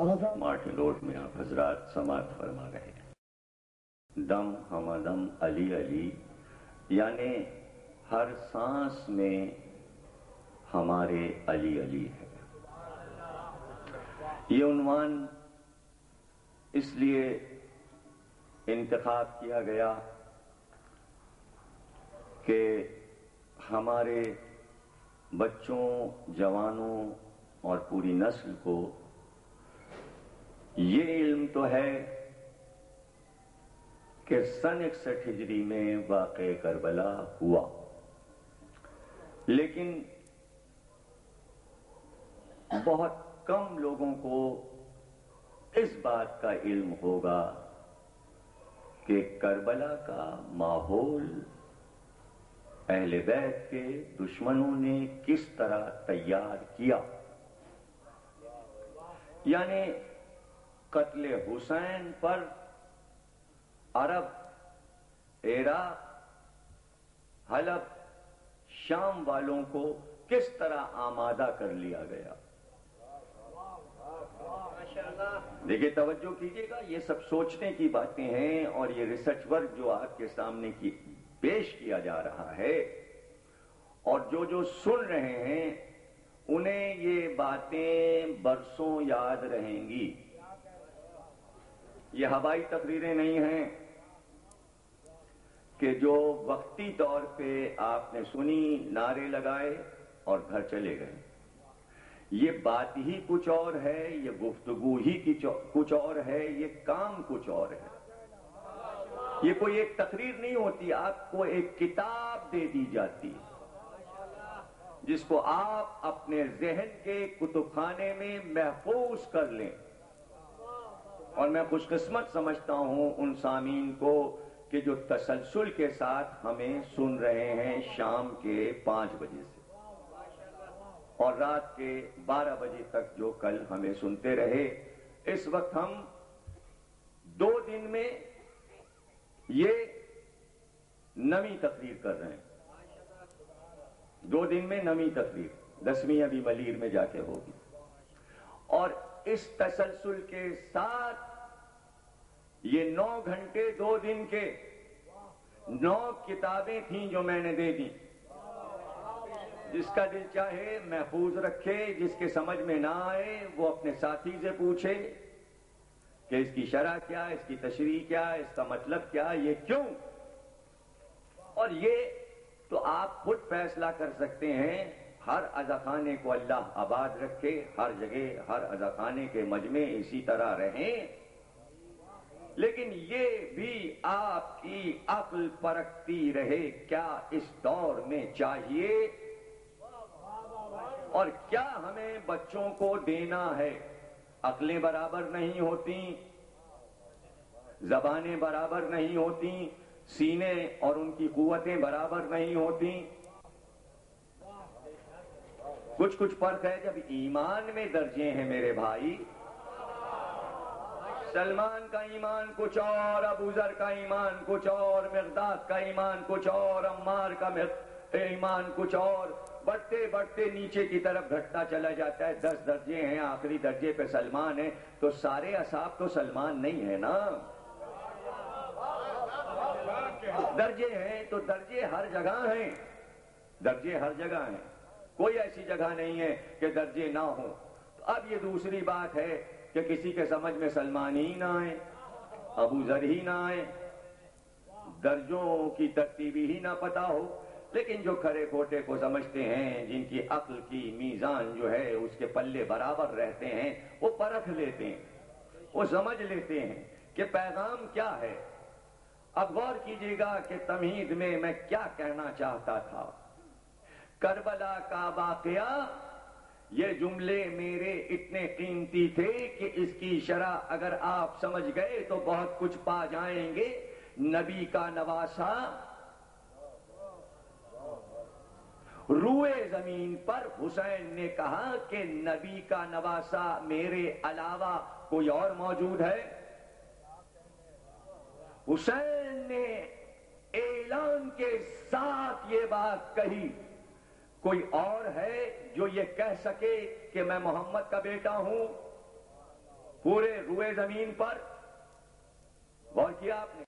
Martin road میں آپ حضرات سماعت فرما رہے ہیں۔ دم ہمدم علی علی، یعنی ہر سانس میں ہمارے علی علی ہے۔ یہ عنوان اس لیے انتخاب کیا گیا کہ ہمارے بچوں، جوانوں اور پوری نسل کو یہ علم تو ہے کہ سن 61 ہجری میں واقع کربلا ہوا، لیکن بہت کم لوگوں کو اس بات کا علم ہوگا کہ کربلا کا ماحول اہل بیت کے دشمنوں نے کس طرح تیار کیا، یعنی قتل حسین پر عرب، عراق، حلب، شام والوں کو کس طرح آمادہ کر لیا گیا۔ دیکھیے، توجہ کیجئے گا، یہ سب سوچنے کی باتیں ہیں، اور یہ ریسرچ ورک جو آپ کے سامنے پیش کیا جا رہا ہے، اور جو سن رہے ہیں انہیں یہ باتیں برسوں یاد رہیں گی۔ یہ ہوائی تقریریں نہیں ہیں کہ جو وقتی طور پہ آپ نے سنی، نعرے لگائے اور گھر چلے گئے۔ یہ بات ہی کچھ اور ہے، یہ گفتگو ہی کچھ اور ہے، یہ کام کچھ اور ہے۔ یہ کوئی ایک تقریر نہیں ہوتی، آپ کو ایک کتاب دے دی جاتی جس کو آپ اپنے ذہن کے کتب خانے میں محفوظ کر لیں۔ اور میں خوش قسمت سمجھتا ہوں ان سامعین کو کہ جو تسلسل کے ساتھ ہمیں سن رہے ہیں شام کے 5 بجے سے اور رات کے 12 بجے تک جو کل ہمیں سنتے رہے۔ اس وقت ہم 2 دن میں یہ 9ویں تقریر کر رہے ہیں، 2 دن میں 9ویں تقریر، 10ویں ابھی ملیر میں جا کے ہوگی۔ اور اس تسلسل کے ساتھ یہ 9 گھنٹے 2 دن کے 9 کتابیں تھیں جو میں نے دے دی۔ جس کا دل چاہے محفوظ رکھے، جس کے سمجھ میں نہ آئے وہ اپنے ساتھی سے پوچھے کہ اس کی شرح کیا، اس کی تشریح کیا، اس کا مطلب کیا، یہ کیوں۔ اور یہ تو آپ خود فیصلہ کر سکتے ہیں۔ ہر عزاخانے کو اللہ آباد رکھے، ہر جگہ ہر عزاخانے کے مجمع اسی طرح رہیں، لیکن یہ بھی آپ کی عقل پرکھتی رہے کیا اس دور میں چاہیے اور کیا ہمیں بچوں کو دینا ہے۔ عقلیں برابر نہیں ہوتی، زبانیں برابر نہیں ہوتی، سینے اور ان کی قوتیں برابر نہیں ہوتی۔ کچھ فرق ہے جب ایمان میں درجے ہیں میرے بھائی۔ سلمان کا ایمان کچھ اور، ابو ذر کا ایمان کچھ اور، مقداد کا ایمان کچھ اور، عمار کا ایمان کچھ اور، بڑھتے بڑھتے نیچے کی طرف گھٹتا چلا جاتا ہے۔ 10 درجے ہیں، آخری درجے پہ سلمان ہے، تو سارے اصحاب تو سلمان نہیں ہے نا۔ درجے ہیں تو درجے ہر جگہ ہیں، درجے ہر جگہ ہیں، کوئی ایسی جگہ نہیں ہے کہ درجے نہ ہوں۔ تو اب یہ دوسری بات ہے کہ کسی کے سمجھ میں سلمان ہی نہ آئے، ابو ذر ہی نہ آئے، درجوں کی ترتیبی ہی نہ پتا ہو، لیکن جو کھرے کھوٹے کو سمجھتے ہیں، جن کی عقل کی میزان جو ہے اس کے پلے برابر رہتے ہیں، وہ پرکھ لیتے ہیں، وہ سمجھ لیتے ہیں کہ پیغام کیا ہے۔ اب غور کیجئے گا کہ تمہید میں کیا کہنا چاہتا تھا۔ کربلا کا واقعہ، یہ جملے میرے اتنے قیمتی تھے کہ اس کی شرح اگر آپ سمجھ گئے تو بہت کچھ پا جائیں گے۔ نبی کا نواسا روئے زمین پر حسین نے کہا کہ نبی کا نواسا میرے علاوہ کوئی اور موجود ہے؟ حسین نے اعلان کے ساتھ یہ بات کہی، کوئی اور ہے جو یہ کہہ سکے کہ میں محمد کا بیٹا ہوں؟ پورے روئے زمین پر غور کیا آپ نے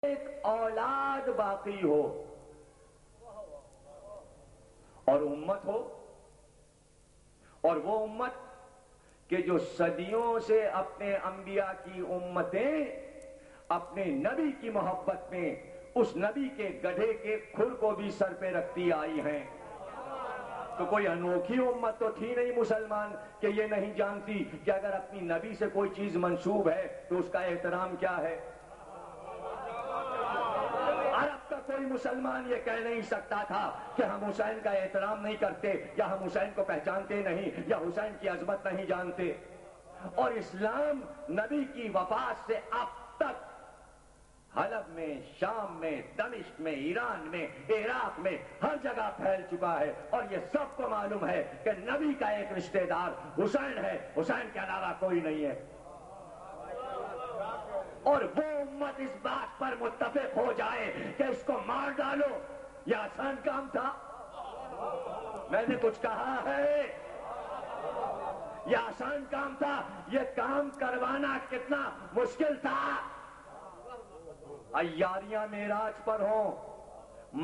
ایک اولاد باقی ہو اور امت ہو، اور وہ امت کہ جو صدیوں سے اپنے انبیاء کی امتیں اپنے نبی کی محبت میں اس نبی کے گدھے کے کھر کو بھی سر پہ رکھتی آئی ہیں. تو کوئی انوکھی امت تو تھی نہیں مسلمان کہ یہ نہیں جانتی کہ اگر اپنی نبی سے کوئی چیز منسوب ہے تو اس کا احترام کیا ہے. عرب کا کوئی مسلمان یہ کہہ نہیں سکتا تھا کہ ہم حسین کا احترام نہیں کرتے، یا ہم حسین کو پہچانتے نہیں، یا حسین کی عظمت نہیں جانتے. اور اسلام نبی کی وفات سے اب تک حلب میں، شام میں، دمشق میں، ایران میں، عراق میں ہر جگہ پھیل چکا ہے، اور یہ سب کو معلوم ہے کہ نبی کا ایک رشتہ دار حسین ہے، حسین کے علاوہ کوئی نہیں ہے. اور وہ امت اس بات پر متفق ہو جائے کہ اس کو مار ڈالو، یہ آسان کام تھا؟ میں نے کچھ کہا ہے؟ یہ آسان کام تھا؟ یہ کام کروانا کتنا مشکل تھا؟ عیاریاں معراج پر ہوں،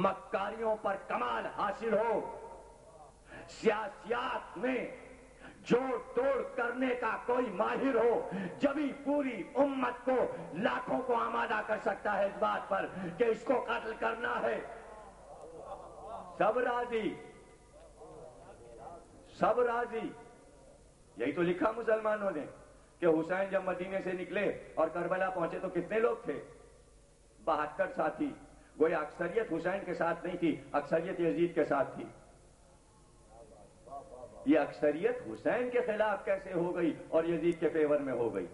مکاریوں پر کمال حاصل ہو، سیاسیات میں جوڑ توڑ کرنے کا کوئی ماہر ہو، جبھی پوری امت کو لاکھوں کو آمادہ کر سکتا ہے اس بات پر کہ اس کو قتل کرنا ہے. سب راضی، سب راضی. یہی تو لکھا مسلمانوں نے کہ حسین جب مدینے سے نکلے اور کربلا پہنچے تو کتنے لوگ تھے؟ 72 ساتھی. گویا اکثریت حسین کے ساتھ نہیں تھی، اکثریت یزید کے ساتھ تھی. یہ اکثریت حسین کے خلاف کیسے ہو گئی اور یزید کے فیور میں ہو گئی؟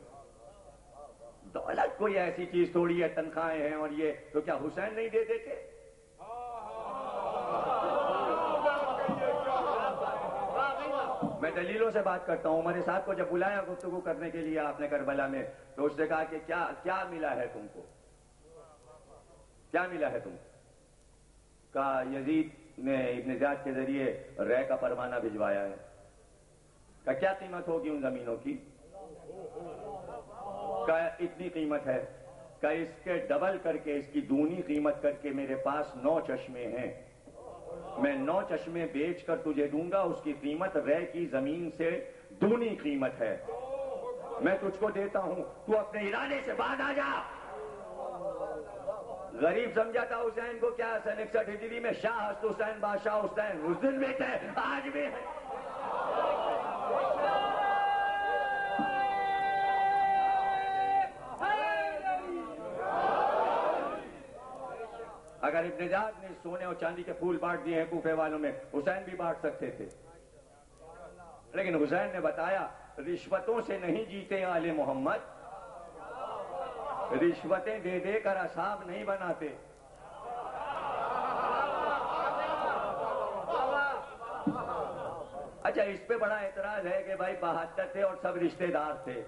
دولت کوئی ایسی چیز تھوڑی ہے، تنخواہیں ہیں اور یہ تو کیا حسین نہیں دے دیتے؟ میں دلیلوں سے بات کرتا ہوں. عمر صاحب کو جب بلایا گفتگو کرنے کے لیے آپ نے کربلا میں، تو اس نے کہا کہ کیا ملا ہے تم کو؟ کیا ملا ہے تم کو؟ کہا یزید نے ابن زیاد کے ذریعے رے کا پروانہ بھجوایا ہے. کہا کیا قیمت ہوگی ان زمینوں کی؟ کہا اتنی قیمت ہے. کہا اس کے ڈبل کر کے، اس کی دونی قیمت کر کے میرے پاس 9 چشمے ہیں، میں 9 چشمے بیچ کر تجھے دوں گا، اس کی قیمت رے کی زمین سے دونی قیمت ہے، میں تجھ کو دیتا ہوں، تو اپنے ارادے سے بعد آ جا. غریب سمجھا تھا حسین کو کیا؟ 61 ہجری میں شاہ ہست حسین بادشاہ حسین اس دن بھی تھے، آج بھی ہے. اگر ابن زیاد نے سونے اور چاندی کے پھول بانٹ دیے ہیں کوفے والوں میں، حسین بھی بانٹ سکتے تھے. لیکن حسین نے بتایا رشوتوں سے نہیں جیتے آل محمد، رشوتیں دے دے کر اصحاب نہیں بناتے. اچھا اس پہ بڑا اعتراض ہے کہ بھائی 72 تھے اور سب رشتہ دار تھے.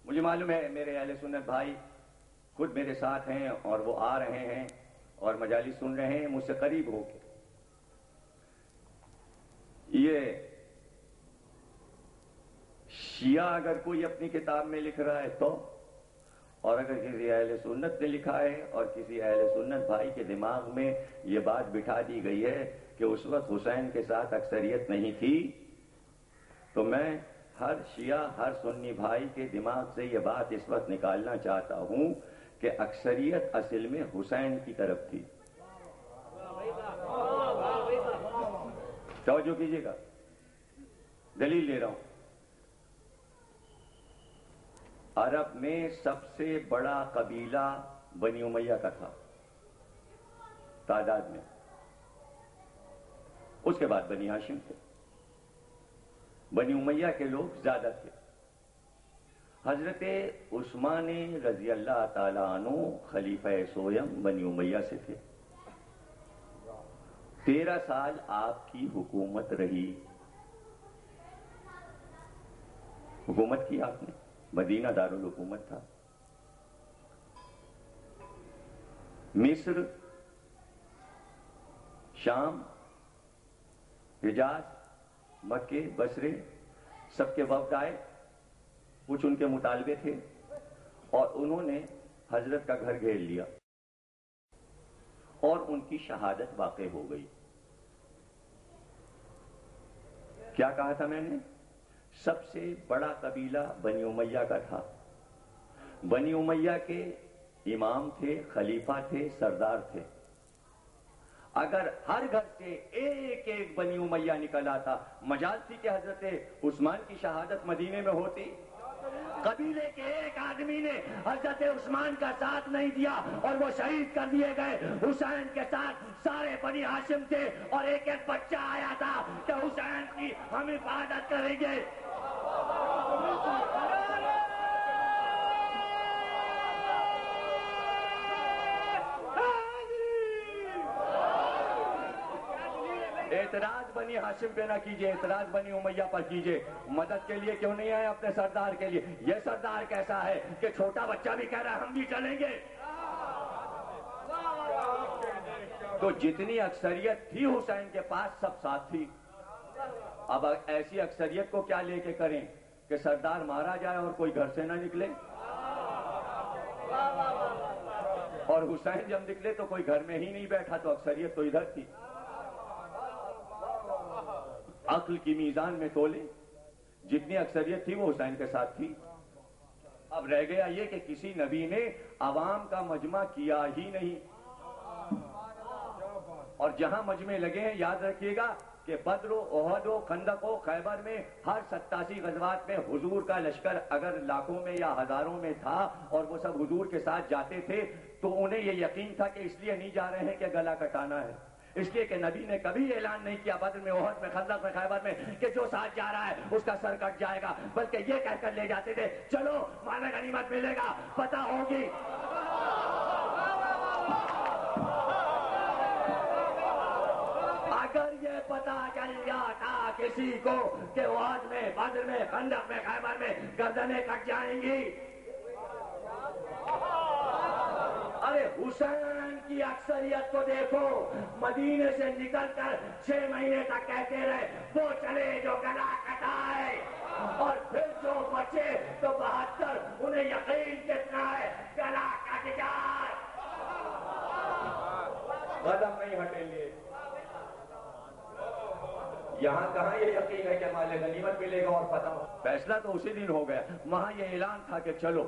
مجھے معلوم ہے میرے اہل سنت بھائی خود میرے ساتھ ہیں اور وہ آ رہے ہیں اور مجالس سن رہے ہیں مجھ سے قریب ہو کے. یہ شیعہ اگر کوئی اپنی کتاب میں لکھ رہا ہے تو، اور اگر کسی اہل سنت نے لکھا ہے اور کسی اہل سنت بھائی کے دماغ میں یہ بات بٹھا دی گئی ہے کہ اس وقت حسین کے ساتھ اکثریت نہیں تھی، تو میں ہر شیعہ ہر سنی بھائی کے دماغ سے یہ بات اس وقت نکالنا چاہتا ہوں کہ اکثریت اصل میں حسین کی طرف تھی. توجہ کیجیے گا، دلیل لے رہا ہوں. عرب میں سب سے بڑا قبیلہ بنی امیہ کا تھا تعداد میں، اس کے بعد بنی ہاشم تھے. بنی امیہ کے لوگ زیادہ تھے. حضرت عثمان رضی اللہ تعالیٰ عنہ خلیفہ سویم بنی امیہ سے تھے. 13 سال آپ کی حکومت رہی. حکومت کی آپ نے، مدینہ دارالحکومت تھا. مصر، شام، حجاز، مکے، بصرے سب کے وفد آئے. کچھ ان کے مطالبے تھے اور انہوں نے حضرت کا گھر گھیر لیا اور ان کی شہادت واقع ہو گئی. کیا کہا تھا میں نے؟ سب سے بڑا قبیلہ بنی امیہ کا تھا. بنی امیہ کے امام تھے، خلیفہ تھے، سردار تھے. اگر ہر گھر سے ایک ایک بنی امیہ نکل آتا، مجال تھی کہ حضرت عثمان کی شہادت مدینے میں ہوتی. قبیلے کے ایک آدمی نے حضرت عثمان کا ساتھ نہیں دیا اور وہ شہید کر دیے گئے. حسین کے ساتھ سارے بنی ہاشم تھے اور ایک ایک بچہ آیا تھا کہ حسین کی ہم حفاظت کریں گے. اعتراض بنی ہاشم پہ نہ کیجئے، اعتراض بنی امیہ پر کیجئے. مدد کے لیے کیوں نہیں آئے اپنے سردار کے لیے؟ یہ سردار کیسا ہے کہ چھوٹا بچہ بھی کہہ رہا ہے ہم بھی چلیں گے. تو جتنی اکثریت تھی حسین کے پاس سب ساتھ تھی. اب ایسی اکثریت کو کیا لے کے کریں کہ سردار مارا جائے اور کوئی گھر سے نہ نکلے؟ اور حسین جب نکلے تو کوئی گھر میں ہی نہیں بیٹھا، تو اکثریت تو ادھر تھی. عقل کی میزان میں تولے، جتنی اکثریت تھی وہ حسین کے ساتھ تھی. اب رہ گیا یہ کہ کسی نبی نے عوام کا مجمع کیا ہی نہیں. اور جہاں مجمع لگے ہیں یاد رکھیے گا کہ بدر و احد و خندق و خیبر میں ہر 87 غزوات میں حضور کا لشکر اگر لاکھوں میں یا ہزاروں میں تھا اور وہ سب حضور کے ساتھ جاتے تھے تو انہیں یہ یقین تھا کہ اس لیے نہیں جا رہے ہیں کہ گلا کٹانا ہے، اس لیے کہ نبی نے کبھی اعلان نہیں کیا بدر میں، احد میں، خندق میں، خیبر میں کہ جو ساتھ جا رہا ہے اس کا سر کٹ جائے گا، بلکہ یہ کہہ کر لے جاتے تھے چلو مال غنیمت ملے گا، پتہ ہوگی. اگر یہ پتہ چل جاتا کسی کو کہ احد میں، بدر میں، خندق میں، خیبر میں گردنیں کٹ جائیں گی. ارے حسین کی اکثریت کو دیکھو، مدینے سے نکل کر 6 مہینے تک کہتے رہے وہ چلے جو گلا کٹائے، اور پھر جو بچے تو 72 انہیں یقین کتنا ہے گلا کٹ جائے. قدم نہیں ہٹیں گے. یہاں کہاں یہ یقین ہے کہ مال غنیمت ملے گا اور فتح؟ فیصلہ تو اسی دن ہو گیا. وہاں یہ اعلان تھا کہ چلو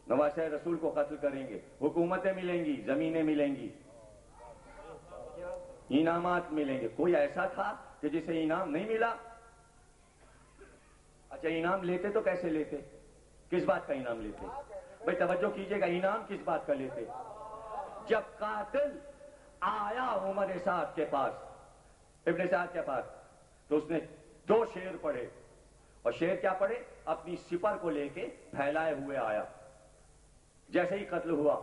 نواسہ رسول کو قتل کریں گے، حکومتیں ملیں گی، زمینیں ملیں گی، انعامات ملیں گے. کوئی ایسا تھا کہ جسے انعام نہیں ملا؟ اچھا انعام لیتے تو کیسے لیتے؟ کس بات کا انعام لیتے؟ بھائی توجہ کیجئے گا، انعام کس بات کا لیتے؟ جب قاتل آیا عمر سعد کے پاس، ابن سعد کے پاس، تو اس نے 2 شعر پڑھے. اور شعر کیا پڑھے؟ اپنی سپر کو لے کے پھیلائے ہوئے آیا. جیسے ہی قتل ہوا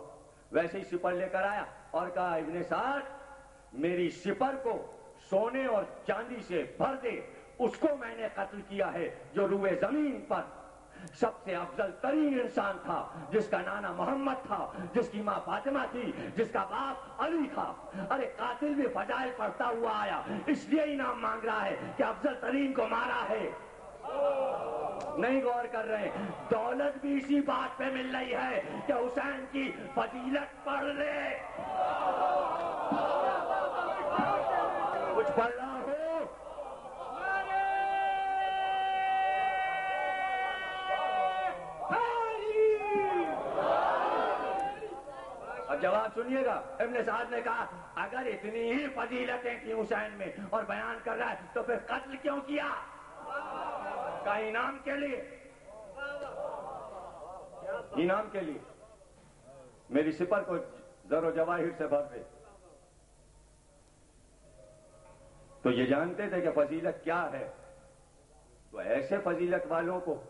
ویسے ہی سپر لے کر آیا اور کہا ابن سعد میری سپر کو سونے اور چاندی سے بھر دے، اس کو میں نے قتل کیا ہے جو روئے زمین پر سب سے افضل ترین انسان تھا، جس کا نانا محمد تھا، جس کی ماں فاطمہ تھی، جس کا باپ علی تھا. ارے قاتل بھی فضائل پڑھتا ہوا آیا، اس لیے انعام مانگ رہا ہے کہ افضل ترین کو مارا ہے. نہیں غور کر رہے. دولت بھی اسی بات پہ مل رہی ہے کہ حسین کی فضیلت پڑھ لے. کچھ پڑھ رہا ہو؟ اب جواب سنیے گا. ابن سعد نے کہا اگر اتنی ہی فضیلتیں تھیں حسین میں اور بیان کر رہا ہے تو پھر قتل کیوں کیا؟ کا انعام کے لیے، انعام کے لیے. میری سپر کو زر و جواہر سے بھر دے. تو یہ جانتے تھے کہ فضیلت کیا ہے. تو ایسے فضیلت والوں کو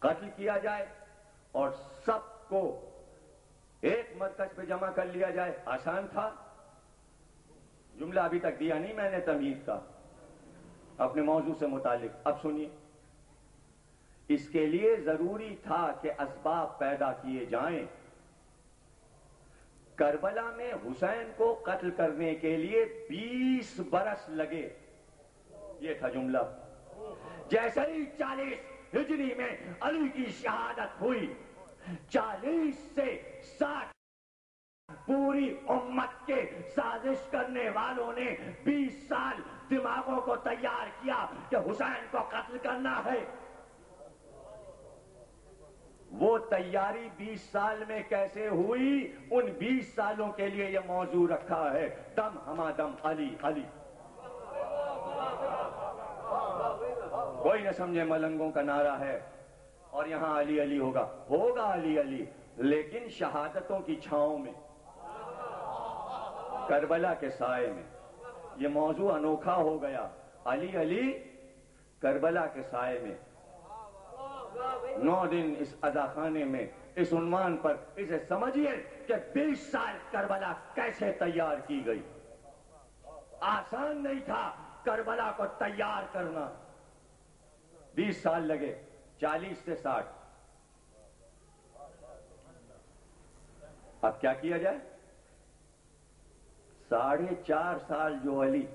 قتل کیا جائے اور سب کو ایک مرکز پہ جمع کر لیا جائے، آسان تھا؟ جملہ ابھی تک دیا نہیں میں نے تمہید کا اپنے موضوع سے متعلق. اب سنیے، اس کے لیے ضروری تھا کہ اسباب پیدا کیے جائیں. کربلا میں حسین کو قتل کرنے کے لیے 20 برس لگے. یہ تھا جملہ. جیسے ہی 40 ہجری میں علی کی شہادت ہوئی، 40 سے 60 پوری امت کے سازش کرنے والوں نے 20 سال دماغوں کو تیار کیا کہ حسین کو قتل کرنا ہے۔ وہ تیاری 20 سال میں کیسے ہوئی؟ ان 20 سالوں کے لیے یہ موضوع رکھا ہے، دم ہما دم علی علی۔ کوئی نہ سمجھے ملنگوں کا نعرہ ہے اور یہاں علی علی ہوگا علی علی، لیکن شہادتوں کی چھاؤں میں، کربلا کے سائے میں یہ موضوع انوکھا ہو گیا۔ علی علی کربلا کے سائے میں 9 دن اس اداخانے میں اس عنوان پر اسے سمجھیے کہ 20 سال کربلا کیسے تیار کی گئی۔ آسان نہیں تھا کربلا کو تیار کرنا، 20 سال لگے، 40 سے 60۔ اب کیا کیا جائے؟ 4.5 سال جو علی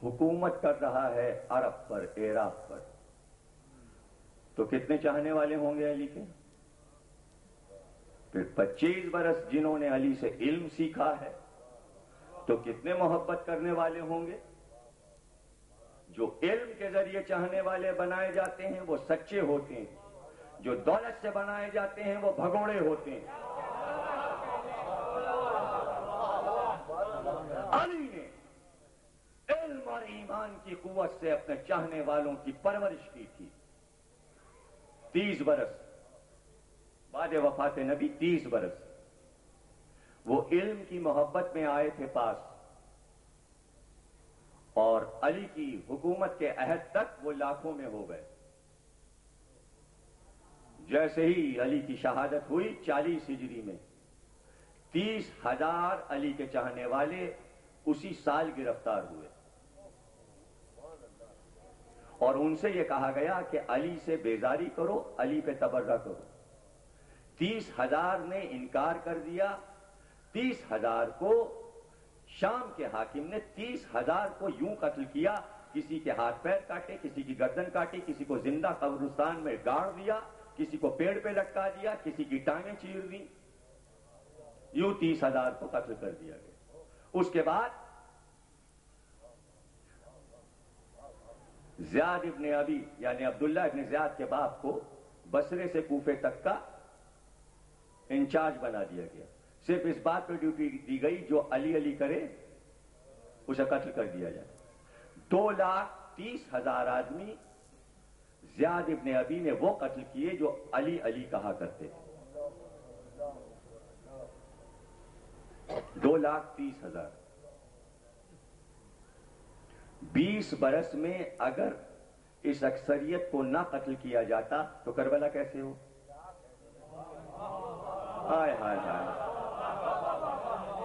حکومت کر رہا ہے عرب پر، عراق پر، تو کتنے چاہنے والے ہوں گے علی کے؟ پھر 25 برس جنہوں نے علی سے علم سیکھا ہے تو کتنے محبت کرنے والے ہوں گے؟ جو علم کے ذریعے چاہنے والے بنائے جاتے ہیں وہ سچے ہوتے ہیں، جو دولت سے بنائے جاتے ہیں وہ بھگوڑے ہوتے ہیں۔ علی نے علم اور ایمان کی قوت سے اپنے چاہنے والوں کی پرورش کی تھی۔ 30 برس بعد وفات نبی، 30 برس وہ علم کی محبت میں آئے تھے پاس، اور علی کی حکومت کے عہد تک وہ لاکھوں میں ہو گئے۔ جیسے ہی علی کی شہادت ہوئی 40 ہجری میں، 30,000 علی کے چاہنے والے اسی سال گرفتار ہوئے، اور ان سے یہ کہا گیا کہ علی سے بیزاری کرو، علی پہ تبرہ کرو۔ 30,000 نے انکار کر دیا۔ 30,000 کو شام کے حاکم نے 30,000 کو یوں قتل کیا، کسی کے ہاتھ پیر کاٹے، کسی کی گردن کاٹی، کسی کو زندہ قبرستان میں گاڑ دیا، کسی کو پیڑ پہ لٹکا دیا، کسی کی ٹانگیں چیر دی، یوں 30,000 کو قتل کر دیا گیا۔ اس کے بعد زیاد ابن ابی یعنی عبداللہ ابن زیاد کے باپ کو بصرے سے کوفے تک کا انچارج بنا دیا گیا۔ صرف اس بات پہ ڈیوٹی دی گئی جو علی علی کرے اسے قتل کر دیا جائے۔ 2,30,000 آدمی زیاد ابن ابی نے وہ قتل کیے جو علی علی کہا کرتے تھے۔ 2,30,000۔ 20 برس میں اگر اس اکثریت کو نہ قتل کیا جاتا تو کربلا کیسے ہو؟ ہائے ہائے ہائے!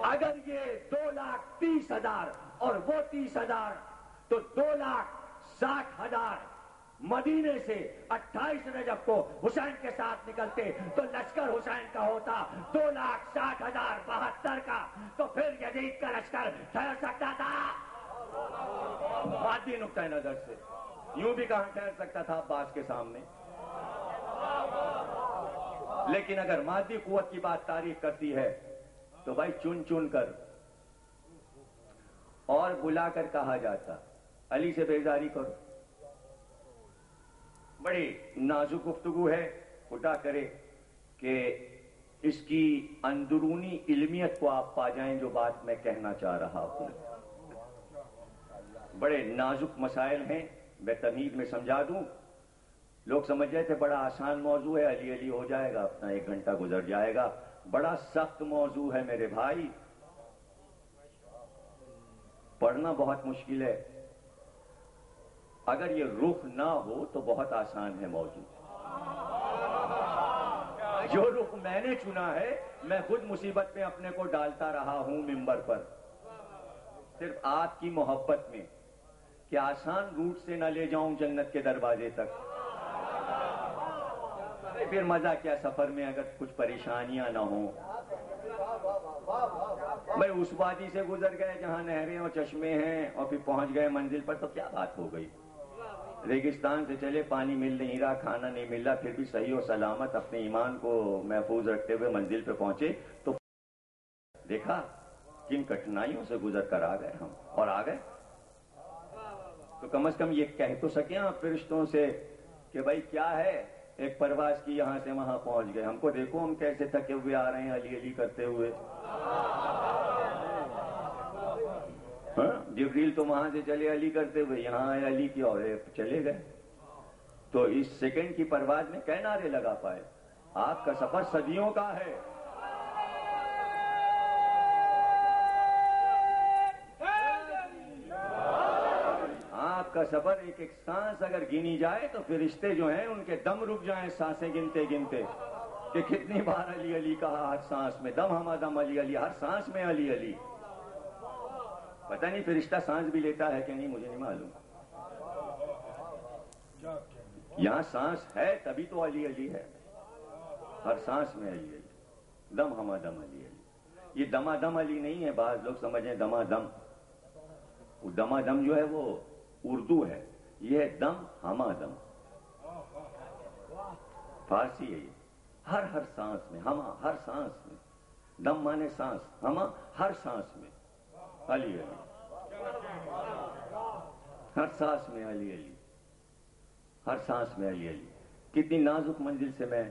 اگر یہ 2,30,000 اور وہ 30,000 تو 2,60,000 مدینے سے 28 رجب کو حسین کے ساتھ نکلتے تو لشکر حسین کا ہوتا 2,60,000 72 کا، تو پھر یزید کا لشکر ٹھہر سکتا تھا؟ مادی نقطہ نظر سے یوں بھی کہاں ٹھہر سکتا تھا عباس کے سامنے؟ لیکن اگر مادی قوت کی بات تاریخ کرتی ہے تو بھائی چن چن کر اور بلا کر کہا جاتا علی سے بیزاری کرو۔ بڑی نازک گفتگو ہے، خدا کرے کہ اس کی اندرونی علمیت کو آپ پا جائیں جو بات میں کہنا چاہ رہا ہوں۔ بڑے نازک مسائل ہیں، میں تمہید میں سمجھا دوں۔ لوگ سمجھ رہے تھے بڑا آسان موضوع ہے، علی علی ہو جائے گا، اپنا 1 گھنٹہ گزر جائے گا۔ بڑا سخت موضوع ہے میرے بھائی، پڑھنا بہت مشکل ہے۔ اگر یہ رخ نہ ہو تو بہت آسان ہے موضوع۔ جو رخ میں نے چنا ہے میں خود مصیبت میں اپنے کو ڈالتا رہا ہوں ممبر پر، صرف آپ کی محبت میں کہ آسان روٹ سے نہ لے جاؤں جنت کے دروازے تک۔ پھر مزہ کیا سفر میں اگر کچھ پریشانیاں نہ ہوں؟ بھائی اس وادی سے گزر گئے جہاں نہریں اور چشمے ہیں اور پھر پہنچ گئے منزل پر تو کیا بات ہو گئی؟ ریگستان سے چلے، پانی مل نہیں رہا، کھانا نہیں مل رہا، پھر بھی صحیح و سلامت اپنے ایمان کو محفوظ رکھتے ہوئے منزل پہ پہنچے تو دیکھا کن کٹھنائیوں سے گزر کر آ گئے ہم، اور آ گئے تو کم از کم یہ کہہ تو سکیں آپ فرشتوں سے کہ بھائی کیا ہے، ایک پرواز کی یہاں سے وہاں پہنچ گئے، ہم کو دیکھو ہم کیسے تھکے ہوئے آ رہے ہیں علی علی کرتے ہوئے۔ جبریل تو وہاں سے چلے علی کرتے ہوئے، یہاں آئے علی کی اور چلے گئے، تو اس سیکنڈ کی پرواز میں کئی نعرے لگا پائے؟ آپ کا سفر صدیوں کا ہے۔ آپ کا سفر ایک ایک سانس اگر گنی جائے تو فرشتے جو ہیں ان کے دم رک جائیں سانسیں گنتے گنتے، کہ کتنی بار علی علی کہا ہر سانس میں، دم ہما دم علی علی، ہر سانس میں علی علی۔ پتہ نہیں فرشتہ سانس بھی لیتا ہے کہ نہیں، مجھے نہیں معلوم۔ یہاں سانس ہے تبھی تو علی علی ہے، ہر سانس میں علی علی، دم ہما دم علی علی۔ یہ دما دم علی نہیں ہے، بعض لوگ سمجھیں دما دم، وہ دما دم جو ہے وہ اردو ہے، یہ ہے دم ہما دم، فارسی ہے یہ۔ ہر ہر سانس میں، ہما ہر سانس میں، دم مانے سانس، ہما ہر سانس میں علی علی، ہر سانس میں علی علی، ہر سانس میں علی علی۔ کتنی نازک منزل سے میں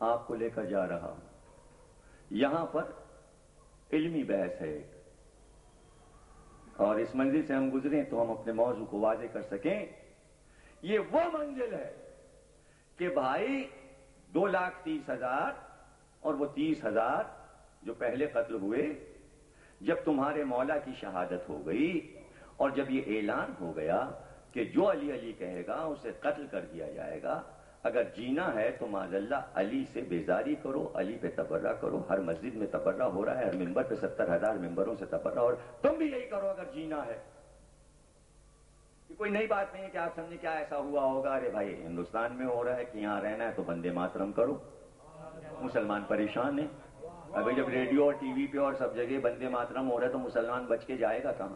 آپ کو لے کر جا رہا ہوں۔ یہاں پر علمی بحث ہے ایک، اور اس منزل سے ہم گزریں تو ہم اپنے موضوع کو واضح کر سکیں۔ یہ وہ منزل ہے کہ بھائی 2,30,000 اور وہ 30,000 جو پہلے قتل ہوئے، جب تمہارے مولا کی شہادت ہو گئی اور جب یہ اعلان ہو گیا کہ جو علی علی کہے گا اسے قتل کر دیا جائے گا، اگر جینا ہے تو معذاللہ علی سے بیزاری کرو، علی پہ تبرہ کرو، ہر مسجد میں تبرہ ہو رہا ہے، ہر ممبر پہ 70,000 ممبروں سے تبرہ ہو رہا ہے، تم بھی یہی کرو اگر جینا ہے۔ یہ کوئی نئی بات نہیں ہے کہ آپ سمجھیں کیا ایسا ہوا ہوگا، ارے بھائی ہندوستان میں ہو رہا ہے کہ یہاں رہنا ہے تو بندے ماترم کرو، مسلمان پریشان ہیں۔ ابھی جب ریڈیو اور ٹی وی پہ اور سب جگہ بندے ماترم ہو رہا ہے تو مسلمان بچ کے جائے گا کہاں؟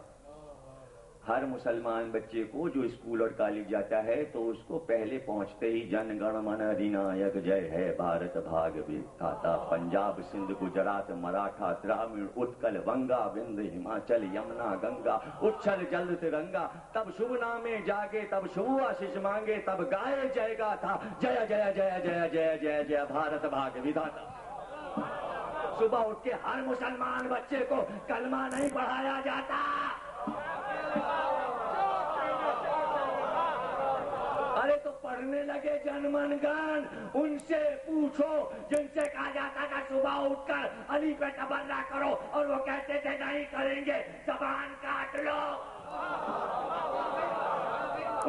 ہر مسلمان بچے کو جو اسکول اور کالج جاتا ہے تو اس کو پہلے پہنچتے ہی جن گن من ادھینایک جے ہے بھارت بھاگ وِدھاتا، پنجاب سندھ گجرات مراٹھا درامن اتکل ونگا وندھ ہماچل یمنا گنگا اچھل جل ترنگا، تب شبھ نامے جاگے تب شبھ آشیش مانگے، تب گائے جے گا تھا جے جے جے جے جے جے جے بھارت بھاگ وِدھاتا۔ صبح اٹھ کے ہر مسلمان بچے کو کلمہ نہیں پڑھایا جاتا، ارے تو پڑھنے لگے جن من گن، ان سے پوچھو جن سے کہا جاتا تھا صبح اٹھ کر علی پہ تبرہ کرو اور وہ کہتے تھے نہیں کریں گے، زبان کاٹ لو۔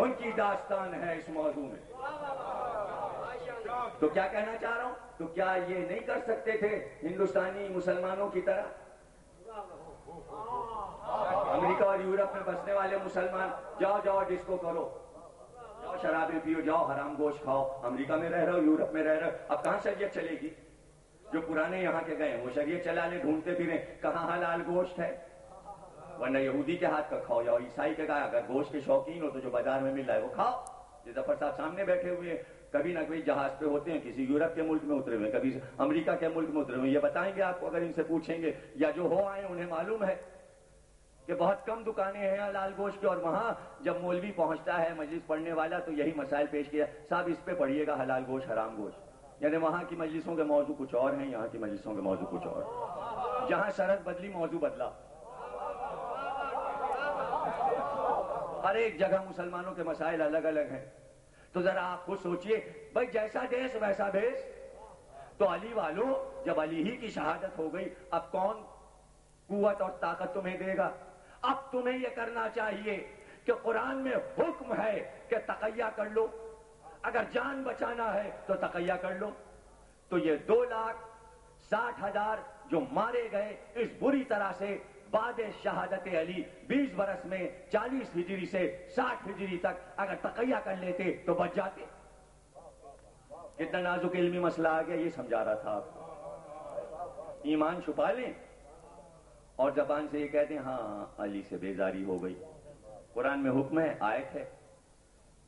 ان کی داستان ہے اس موضوع میں۔ تو کیا کہنا چاہ رہا ہوں، تو کیا یہ نہیں کر سکتے تھے ہندوستانی مسلمانوں کی طرح؟ امریکہ اور یورپ میں بسنے والے مسلمان جاؤ جاؤ ڈسکو کرو، جاؤ شرابیں پیو، جاؤ حرام گوشت کھاؤ، امریکہ میں رہ رہے ہو، یورپ میں رہ رہے ہو، اب کہاں شریعت چلے گی؟ جو پرانے یہاں کے گئے وہ شریعت چلا لے، ڈھونڈتے پھریں کہاں حلال گوشت ہے، ورنہ یہودی کے ہاتھ کا کھاؤ یا عیسائی کے کہا، اگر گوشت کے شوقین ہو تو جو بازار میں مل رہا ہے وہ کھاؤ۔ یہ ظفر صاحب سامنے بیٹھے ہوئے کبھی نہ کبھی جہاز پہ ہوتے ہیں، کسی یورپ کے ملک میں اترے ہوئے، کبھی امریکہ کے ملک میں اترے ہوئے، یہ بتائیں گے آپ کو اگر ان سے پوچھیں گے، یا جو ہو آئے انہیں معلوم ہے کہ بہت کم دکانیں ہیں حلال گوشت کی، اور وہاں جب مولوی پہنچتا ہے مجلس پڑھنے والا تو یہی مسائل پیش کیا، صاحب اس پہ پڑھیے گا حلال گوشت حرام گوشت، یعنی وہاں کی مجلسوں کے موضوع کچھ اور ہیں، یہاں کی مجلسوں کے موضوع کچھ اور، جہاں شرط بدلی موضوع بدلا۔ ہر ایک جگہ مسلمانوں کے مسائل الگ الگ ہیں، تو ذرا آپ خود سوچئے بھائی جیسا دیش ویسا بھیس۔ تو علی والوں جب علی ہی کی شہادت ہو گئی، اب کون قوت اور طاقت تمہیں دے گا؟ اب تمہیں یہ کرنا چاہیے کہ قرآن میں حکم ہے کہ تقیہ کر لو، اگر جان بچانا ہے تو تقیہ کر لو۔ تو یہ 2,60,000 جو مارے گئے اس بری طرح سے بعد شہادت علی 20 برس میں 40 ہجری سے 60 ہجری تک اگر تقیہ کر لیتے تو بچ جاتے۔ کتنا نازک علمی مسئلہ آ گیا، یہ سمجھا رہا تھا آپ کو۔ ایمان چھپا لیں اور زبان سے یہ کہتے ہیں ہاں علی سے بیزاری ہو گئی، قرآن میں حکم ہے، آیت ہے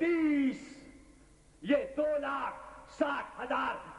2,60,000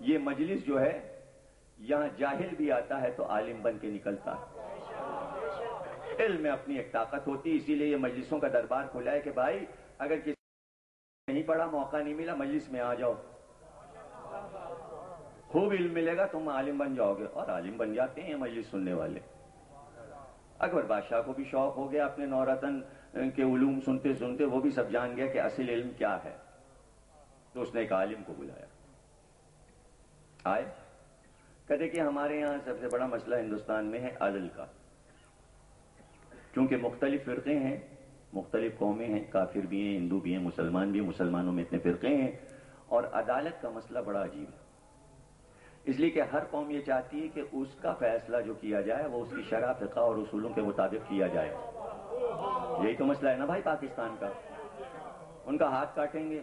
یہ مجلس جو ہے یہاں جاہل بھی آتا ہے تو عالم بن کے نکلتا ہے. علم میں اپنی ایک طاقت ہوتی ہے، اسی لیے یہ مجلسوں کا دربار کھلا ہے کہ بھائی اگر کسی نہیں پڑھا، موقع نہیں ملا، مجلس میں آ جاؤ، خوب علم ملے گا، تم عالم بن جاؤ گے. اور عالم بن جاتے ہیں مجلس سننے والے. اکبر بادشاہ کو بھی شوق ہو گیا اپنے نورتن کے علوم سنتے سنتے، وہ بھی سب جان گیا کہ اصل علم کیا ہے. تو اس نے ایک عالم کو بلایا. آئے کہتے کہ ہمارے یہاں سب سے بڑا مسئلہ ہندوستان میں ہے عدل کا. کیونکہ مختلف فرقے ہیں، مختلف قومیں ہیں، کافر بھی ہیں، ہندو بھی ہیں، مسلمان بھی ہیں، مسلمانوں میں اتنے فرقے ہیں، اور عدالت کا مسئلہ بڑا عجیب ہے. اس لیے کہ ہر قوم یہ چاہتی ہے کہ اس کا فیصلہ جو کیا جائے وہ اس کی شرع، فقہ اور اصولوں کے مطابق کیا جائے. یہی تو مسئلہ ہے نا بھائی پاکستان کا. ان کا ہاتھ کاٹیں گے،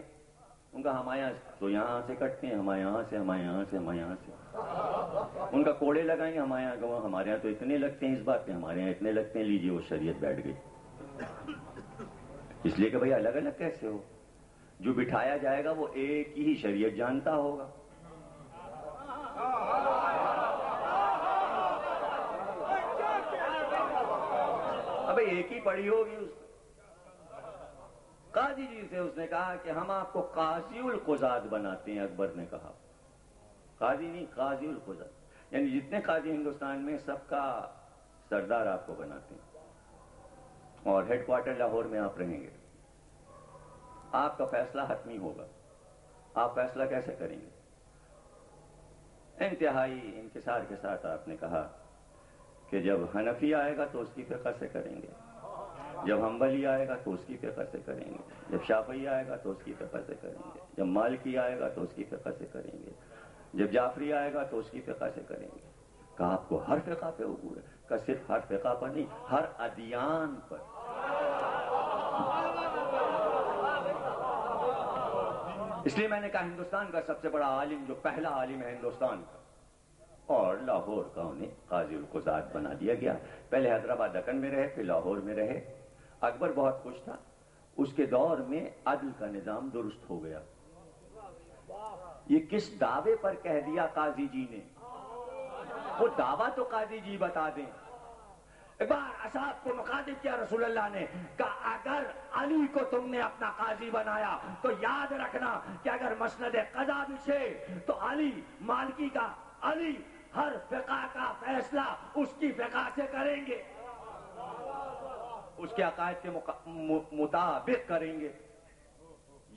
ان کا ہمارے یہاں تو یہاں سے کٹتے ہیں، ہمارے یہاں سے، ہمارے یہاں سے، ہمارے یہاں سے. ان کا کوڑے لگائیں گے، ہمارے یہاں تو اتنے لگتے ہیں اس بات پہ، ہمارے یہاں اتنے لگتے ہیں، لیجیے وہ شریعت بیٹھ گئی. اس لیے کہ بھائی الگ الگ کیسے ہو؟ جو بٹھایا جائے گا وہ ایک ہی شریعت جانتا ہوگا. ابھی ایک ہی پڑھی ہوگی. اس قاضی جی سے اس نے کہا کہ ہم آپ کو قاضی القضات بناتے ہیں. اکبر نے کہا قاضی نہیں، قاضی القضات، یعنی جتنے قاضی ہندوستان میں سب کا سردار آپ کو بناتے ہیں، اور ہیڈ کوارٹر لاہور میں آپ رہیں گے. آپ کا فیصلہ حتمی ہوگا. آپ فیصلہ کیسے کریں گے؟ انتہائی انکسار کے ساتھ آپ نے کہا کہ جب حنفی آئے گا تو اس کی فقہ سے کریں گے، جب حنبلی آئے گا تو اس کی فقہ سے کریں گے، جب شافعی آئے گا تو اس کی فقہ سے کریں گے، جب مالکی آئے گا تو اس کی فقہ سے کریں گے، جب جعفری آئے گا تو اس کی فقہ سے کریں گے. کہا آپ کو ہر فقہ پہ عبور ہے؟ کہ صرف ہر فقہ پر نہیں، ہر ادیان پر. اس لیے میں نے کہا ہندوستان کا سب سے بڑا عالم، جو پہلا عالم ہے ہندوستان کا، اور لاہور کا انہیں قاضی القضات بنا دیا گیا. پہلے حیدرآباد دکن میں رہے، پھر لاہور میں رہے. اکبر بہت خوش تھا، اس کے دور میں عدل کا نظام درست ہو گیا. یہ کس دعوے پر کہہ دیا قاضی جی نے؟ وہ دعویٰ تو قاضی جی بتا دیں. ایک بار اصحاب کو مخاطب کیا رسول اللہ نے، کہا اگر علی کو تم نے اپنا قاضی بنایا تو یاد رکھنا کہ اگر مسند قضا بچھے تو علی مالکی کا، علی ہر فقہ کا فیصلہ اس کی فقہ سے کریں گے، اس کے عقائد کے مطابق کریں گے.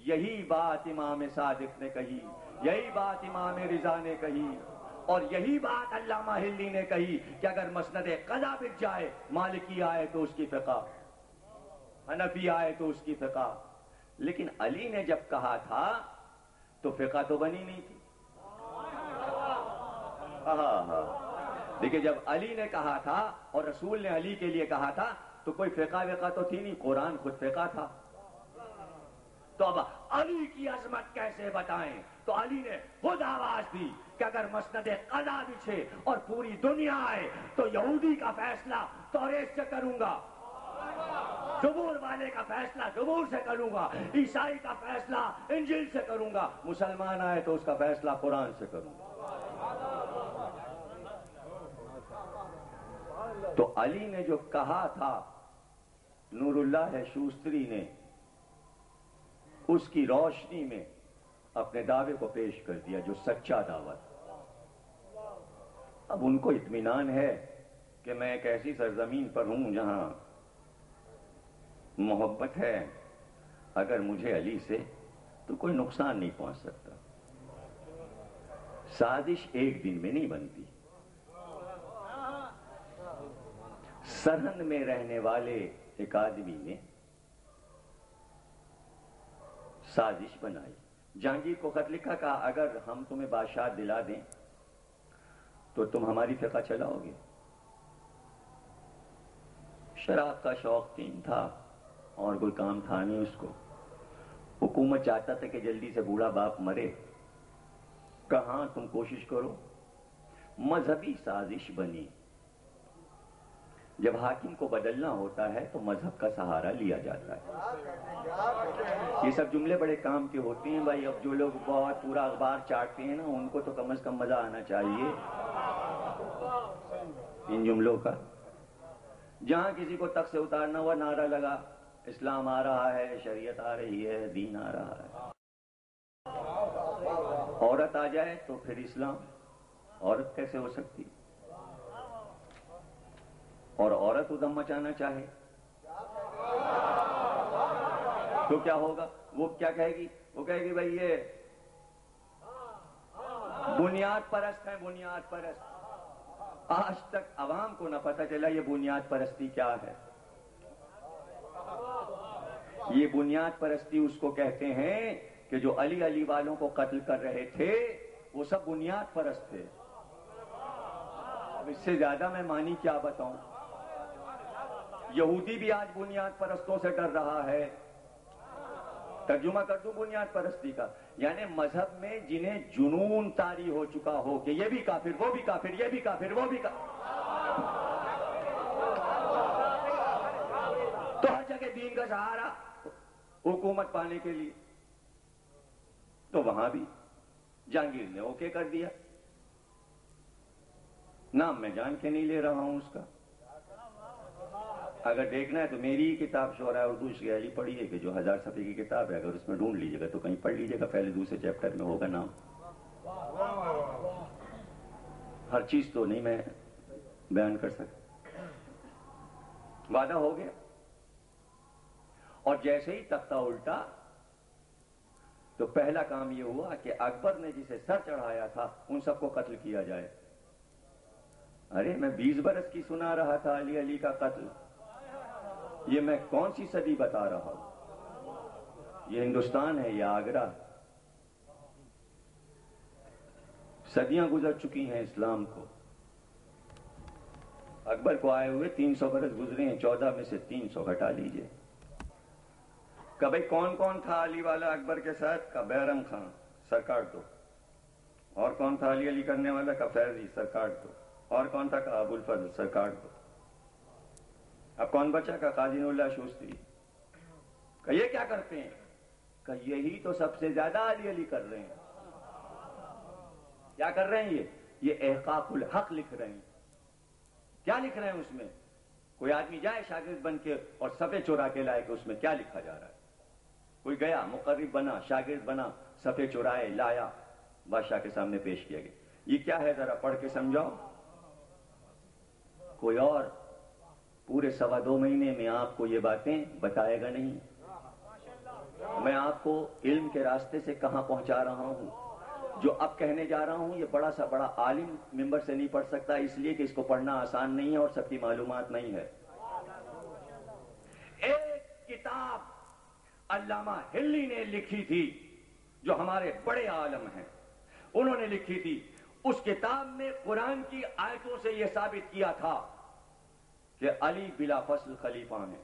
یہی بات امام صادق نے کہی، یہی بات امام رضا نے کہی، اور یہی بات علامہ ہلی نے کہی کہ اگر مسند قضا بچ جائے، مالکی آئے تو اس کی فقہ، حنفی آئے تو اس کی فقہ. لیکن علی نے جب کہا تھا تو فقہ تو بنی نہیں تھی. دیکھیں جب علی نے کہا تھا اور رسول نے علی کے لیے کہا تھا تو کوئی فقہ وقہ تو تھی نہیں، قرآن خود فقہ تھا. تو اب علی کی عظمت کیسے بتائیں؟ تو علی نے خود آواز دی کہ اگر مسند قضا بچھے اور پوری دنیا آئے تو یہودی کا فیصلہ توریت سے کروں گا، زبور والے کا فیصلہ زبور سے کروں گا، عیسائی کا فیصلہ انجیل سے کروں گا، مسلمان آئے تو اس کا فیصلہ قرآن سے کروں گا. تو علی نے جو کہا تھا، نور اللہ شوستری نے اس کی روشنی میں اپنے دعوے کو پیش کر دیا جو سچا دعویٰ تھا. اب ان کو اطمینان ہے کہ میں ایک ایسی سرزمین پر ہوں جہاں محبت ہے، اگر مجھے علی سے تو کوئی نقصان نہیں پہنچ سکتا. سازش ایک دن میں نہیں بنتی. سرہند میں رہنے والے ایک آدمی نے سازش بنائی، جہانگیر کو خط لکھا، کہا اگر ہم تمہیں بادشاہ دلا دیں تو تم ہماری فقہ چلاؤ گے. شراب کا شوقین تھا اور کوئی کام تھا نہیں اس کو. حکومت چاہتا تھا کہ جلدی سے بوڑھا باپ مرے. کہاں تم کوشش کرو. مذہبی سازش بنی. جب حاکم کو بدلنا ہوتا ہے تو مذہب کا سہارا لیا جاتا ہے. یہ سب جملے بڑے کام کے ہوتے ہیں بھائی. اب جو لوگ بہت پورا اخبار چاٹتے ہیں نا, ان کو تو کم از کم مزہ آنا چاہیے ان جملوں کا. جہاں کسی کو تخت سے اتارنا ہوا, نعرہ لگا اسلام آ رہا ہے, شریعت آ رہی ہے, دین آ رہا ہے. عورت آ جائے تو پھر اسلام. عورت کیسے ہو سکتی؟ اور عورت ادھم مچانا چاہے تو کیا ہوگا؟ وہ کیا کہے گی؟ وہ کہے گی بھائی یہ بنیاد پرست ہیں, بنیاد پرست. آج تک عوام کو نہ پتہ چلا یہ بنیاد پرستی کیا ہے. یہ بنیاد پرستی اس کو کہتے ہیں کہ جو علی والوں کو قتل کر رہے تھے وہ سب بنیاد پرست تھے. اب اس سے زیادہ میں معنی کیا بتاؤں. یہودی بھی آج بنیاد پرستوں سے ڈر رہا ہے. ترجمہ کر دوں بنیاد پرستی کا, یعنی مذہب میں جنہیں جنون طاری ہو چکا ہو کہ یہ بھی کافر, وہ بھی کافر, یہ بھی کافر, وہ بھی کافر, تو ہر جگہ دین کا سہارا حکومت پانے کے لیے. تو وہاں بھی جہانگیر نے اوکے کر دیا. نام میں جان کے نہیں لے رہا ہوں اس کا. اگر دیکھنا ہے تو میری ہی کتاب شعراء اردو شعری پڑھیے کہ جو 1000 صفحے کی کتاب ہے, اگر اس میں ڈھونڈ لیجیے گا تو کہیں پڑھ لیجیے گا, پہلے دوسرے چیپٹر میں ہوگا نام. ہر چیز تو نہیں میں بیان کر سکتا. وعدہ ہو گیا. اور جیسے ہی تختہ الٹا تو پہلا کام یہ ہوا کہ اکبر نے جسے سر چڑھایا تھا ان سب کو قتل کیا جائے. ارے میں 20 برس کی سنا رہا تھا علی کا قتل. یہ میں کون سی صدی بتا رہا ہوں؟ یہ ہندوستان ہے, یہ آگرہ. صدیاں گزر چکی ہیں اسلام کو. اکبر کو آئے ہوئے 300 برس گزرے ہیں, 14 میں سے 300 گھٹا لیجئے. کہ بھئی کون کون تھا علی والا اکبر کے ساتھ؟ کا بیرم خان, سر کاٹ دو. اور کون تھا علی کرنے والا؟ کا فیضی, سر کاٹ دو. اور کون تھا؟ کا ابو الفضل, سر کاٹ دو. اب کون بچا؟ کا قاضی اللہ شوستری. کہ یہ کیا کرتے ہیں؟ کہ یہی تو سب سے زیادہ علی کر رہے ہیں. کیا کر رہے ہیں یہ احقاق الحق لکھ رہے ہیں. کیا لکھ رہے ہیں اس میں؟ کوئی آدمی جائے شاگرد بن کے اور صفحے چورا کے لائے کہ اس میں کیا لکھا جا رہا ہے. کوئی گیا مقرب بنا, شاگرد بنا, صفحے چورائے لایا, بادشاہ کے سامنے پیش کیا گیا. یہ کیا ہے ذرا پڑھ کے سمجھاؤ. کوئی اور پورے 2.25 مہینے میں آپ کو یہ باتیں بتائے گا نہیں. میں آپ کو علم کے راستے سے کہاں پہنچا رہا ہوں. جو اب کہنے جا رہا ہوں یہ بڑا سا بڑا عالم ممبر سے نہیں پڑھ سکتا, اس لیے کہ اس کو پڑھنا آسان نہیں ہے اور سب کی معلومات نہیں ہے. ایک کتاب علامہ ہلی نے لکھی تھی جو ہمارے بڑے عالم ہیں, انہوں نے لکھی تھی. اس کتاب میں قرآن کی آیتوں سے یہ ثابت کیا تھا کہ علی بلا فصل خلیفہ ہیں.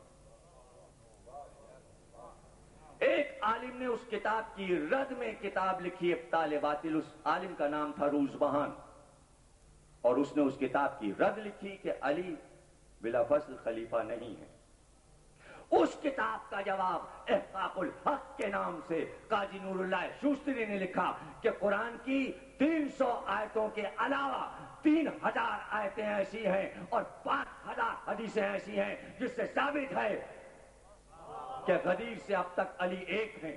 ایک عالم نے اس کتاب کی رد میں کتاب لکھی ابطال باطل. اس عالم کا نام تھا روزبہان, اور اس نے اس کتاب کی رد لکھی کہ علی بلا فصل خلیفہ نہیں ہے. اس کتاب کا جواب احقاق الحق کے نام سے قاضی نور اللہ شوستری نے لکھا کہ قرآن کی 300 آیتوں کے علاوہ 3000 آیتیں ایسی ہیں اور 5000 حدیثیں ایسی ہیں جس سے ثابت ہے کہ غدیر سے اب تک علی ایک ہیں.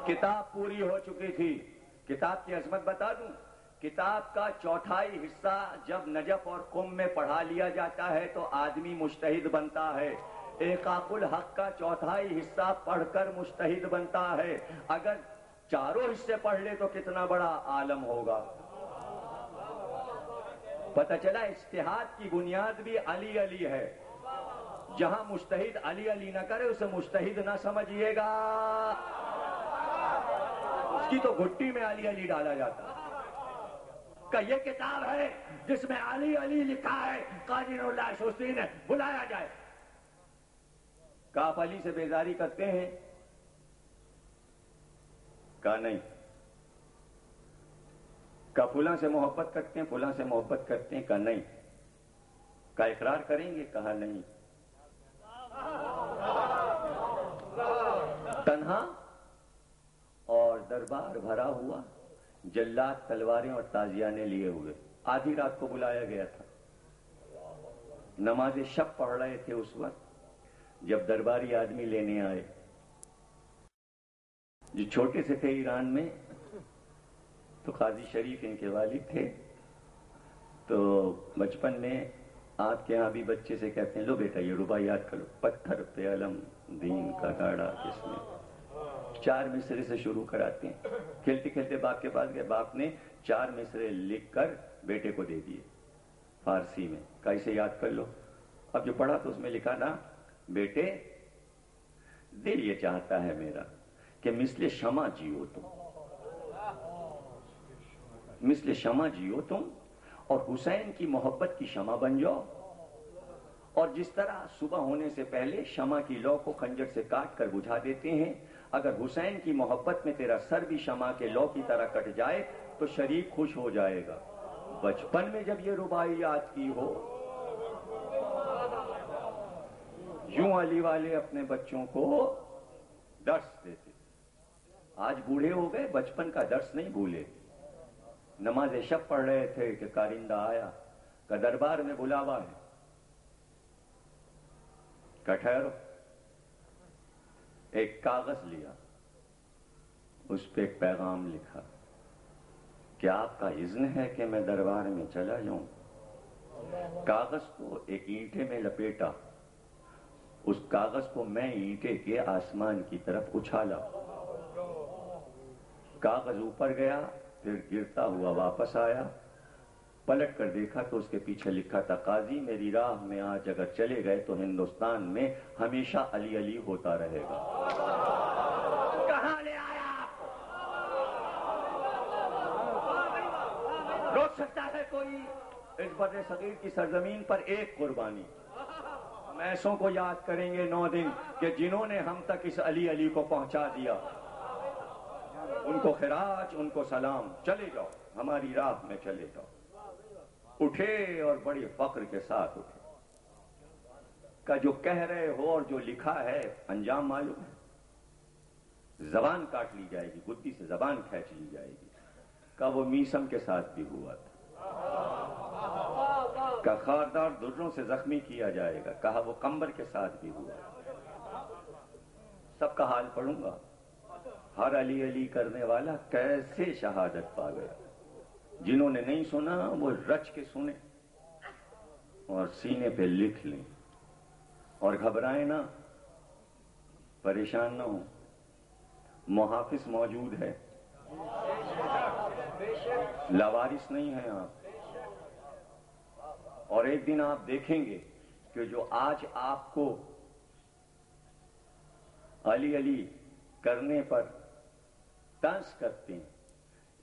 کتاب پوری ہو چکی تھی. کتاب کی عظمت بتا دوں, کتاب کا 1/4 حصہ جب نجف اور قم میں پڑھا لیا جاتا ہے تو آدمی مجتہد بنتا ہے. احقاق الحق کا 1/4 حصہ پڑھ کر مجتہد بنتا ہے. اگر 4 حصے پڑھ لے تو کتنا بڑا عالم ہوگا. پتہ چلا اجتہاد کی بنیاد بھی علی ہے. جہاں مجتہد علی نہ کرے اسے مجتہد نہ سمجھیے گا. اس کی تو گھٹی میں علی ڈالا جاتا ہے. کہ یہ کتاب ہے جس میں علی لکھا ہے, قاضی نور اللہ شوستری نے بلایا جائے. کہ آپ علی سے بیزاری کرتے ہیں؟ کہا نہیں. کا فلاں سے محبت کرتے ہیں، فلاں سے محبت کرتے ہیں، کہا نہیں. کا اقرار کریں گے؟ کہا نہیں. تنہا اور دربار بھرا ہوا، جلات تلواریں اور تازیانے لیے ہوئے. آدھی رات کو بلایا گیا تھا، نماز شب پڑھ رہے تھے اس وقت، جب درباری آدمی لینے آئے. جو چھوٹے سے تھے ایران میں، تو قاضی شریف ان کے والد تھے. تو بچپن میں آپ کے ہاں بھی بچے سے کہتے ہیں لو بیٹا یہ ربا یاد کرو، پتھر پہ علم دین کا گاڑا کس نے. 4 مصرے سے شروع کراتے ہیں. کھیلتے کھیلتے باپ کے پاس گئے، باپ نے 4 مصرے لکھ کر بیٹے کو دے دیے فارسی میں، کہا اسے یاد کر لو. اب جو پڑھا تو اس میں لکھا نا، بیٹے دل یہ چاہتا ہے میرا کہ مثل شمع جیو تم، مثل شمع جیو تم، اور حسین کی محبت کی شمع بن جاؤ. اور جس طرح صبح ہونے سے پہلے شمع کی لو کو خنجر سے کاٹ کر بجھا دیتے ہیں، اگر حسین کی محبت میں تیرا سر بھی شمع کے لو کی طرح کٹ جائے تو شریک خوش ہو جائے گا. بچپن میں جب یہ ربائی یاد کی ہو، یوں علی والے اپنے بچوں کو درس دیتے. آج بوڑھے ہو گئے، بچپن کا درس نہیں بھولے. نماز شب پڑھ رہے تھے کہ کارندہ آیا، کہ دربار میں بلاوا ہے. کہ ٹھہرو. ایک کاغذ لیا، اس پہ ایک پیغام لکھا. کیا آپ کا اذن ہے کہ میں دربار میں چلا جاؤں؟ کاغذ کو ایک اینٹے میں لپیٹا، اس کاغذ کو میں اینٹے کے آسمان کی طرف اچھالا. کاغذ اوپر گیا، پھر گرتا ہوا واپس آیا. پلٹ کر دیکھا تو اس کے پیچھے لکھا تھا، قاضی میری راہ میں آج اگر چلے گئے تو ہندوستان میں ہمیشہ علی علی ہوتا رہے گا. کہاں لے آیا آپ کو؟ روک سکتا ہے کوئی اس بر صغیر کی سرزمین پر ایک قربانی؟ ہم ایسوں کو یاد کریں گے 9 دن کہ جنہوں نے ہم تک اس علی علی کو پہنچا دیا. ان کو خراج، ان کو سلام. چلے جاؤ، ہماری راہ میں چلے جاؤ. اٹھے اور بڑے فخر کے ساتھ اٹھے. کا جو کہہ رہے ہو اور جو لکھا ہے انجام معلوم ہے. زبان کاٹ لی جائے گی، گدی سے زبان کھینچ لی جائے گی. کا وہ میسم کے ساتھ بھی ہوا تھا. کا خاردار دروں سے زخمی کیا جائے گا. کہا وہ قمبر کے ساتھ بھی ہوا. سب کا حال پڑھوں گا. ہر علی علی کرنے والا کیسے شہادت پا گیا. جنہوں نے نہیں سنا وہ رچ کے سنیں اور سینے پہ لکھ لیں. اور گھبرائیں نہ، پریشان نہ ہوں. محافظ موجود ہے، لاوارث نہیں ہیں آپ. اور ایک دن آپ دیکھیں گے کہ جو آج آپ کو علی علی کرنے پر طنز کرتے ہیں،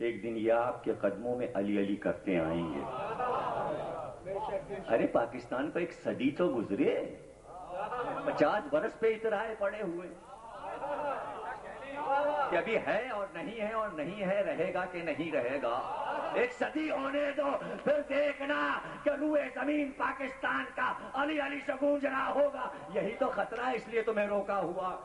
ایک دن یہ آپ کے قدموں میں علی علی کرتے آئیں گے. ارے پاکستان کو ایک صدی تو گزرے، 50 برس پہ اترائے پڑے ہوئے کہ ابھی ہے اور نہیں ہے، اور نہیں ہے رہے گا کہ نہیں رہے گا. ایک صدی ہونے دو، پھر دیکھنا کہ روئے زمین پاکستان کا علی علی سے گونج رہا ہوگا. یہی تو خطرہ ہے، اس لیے تمہیں روکا ہوا.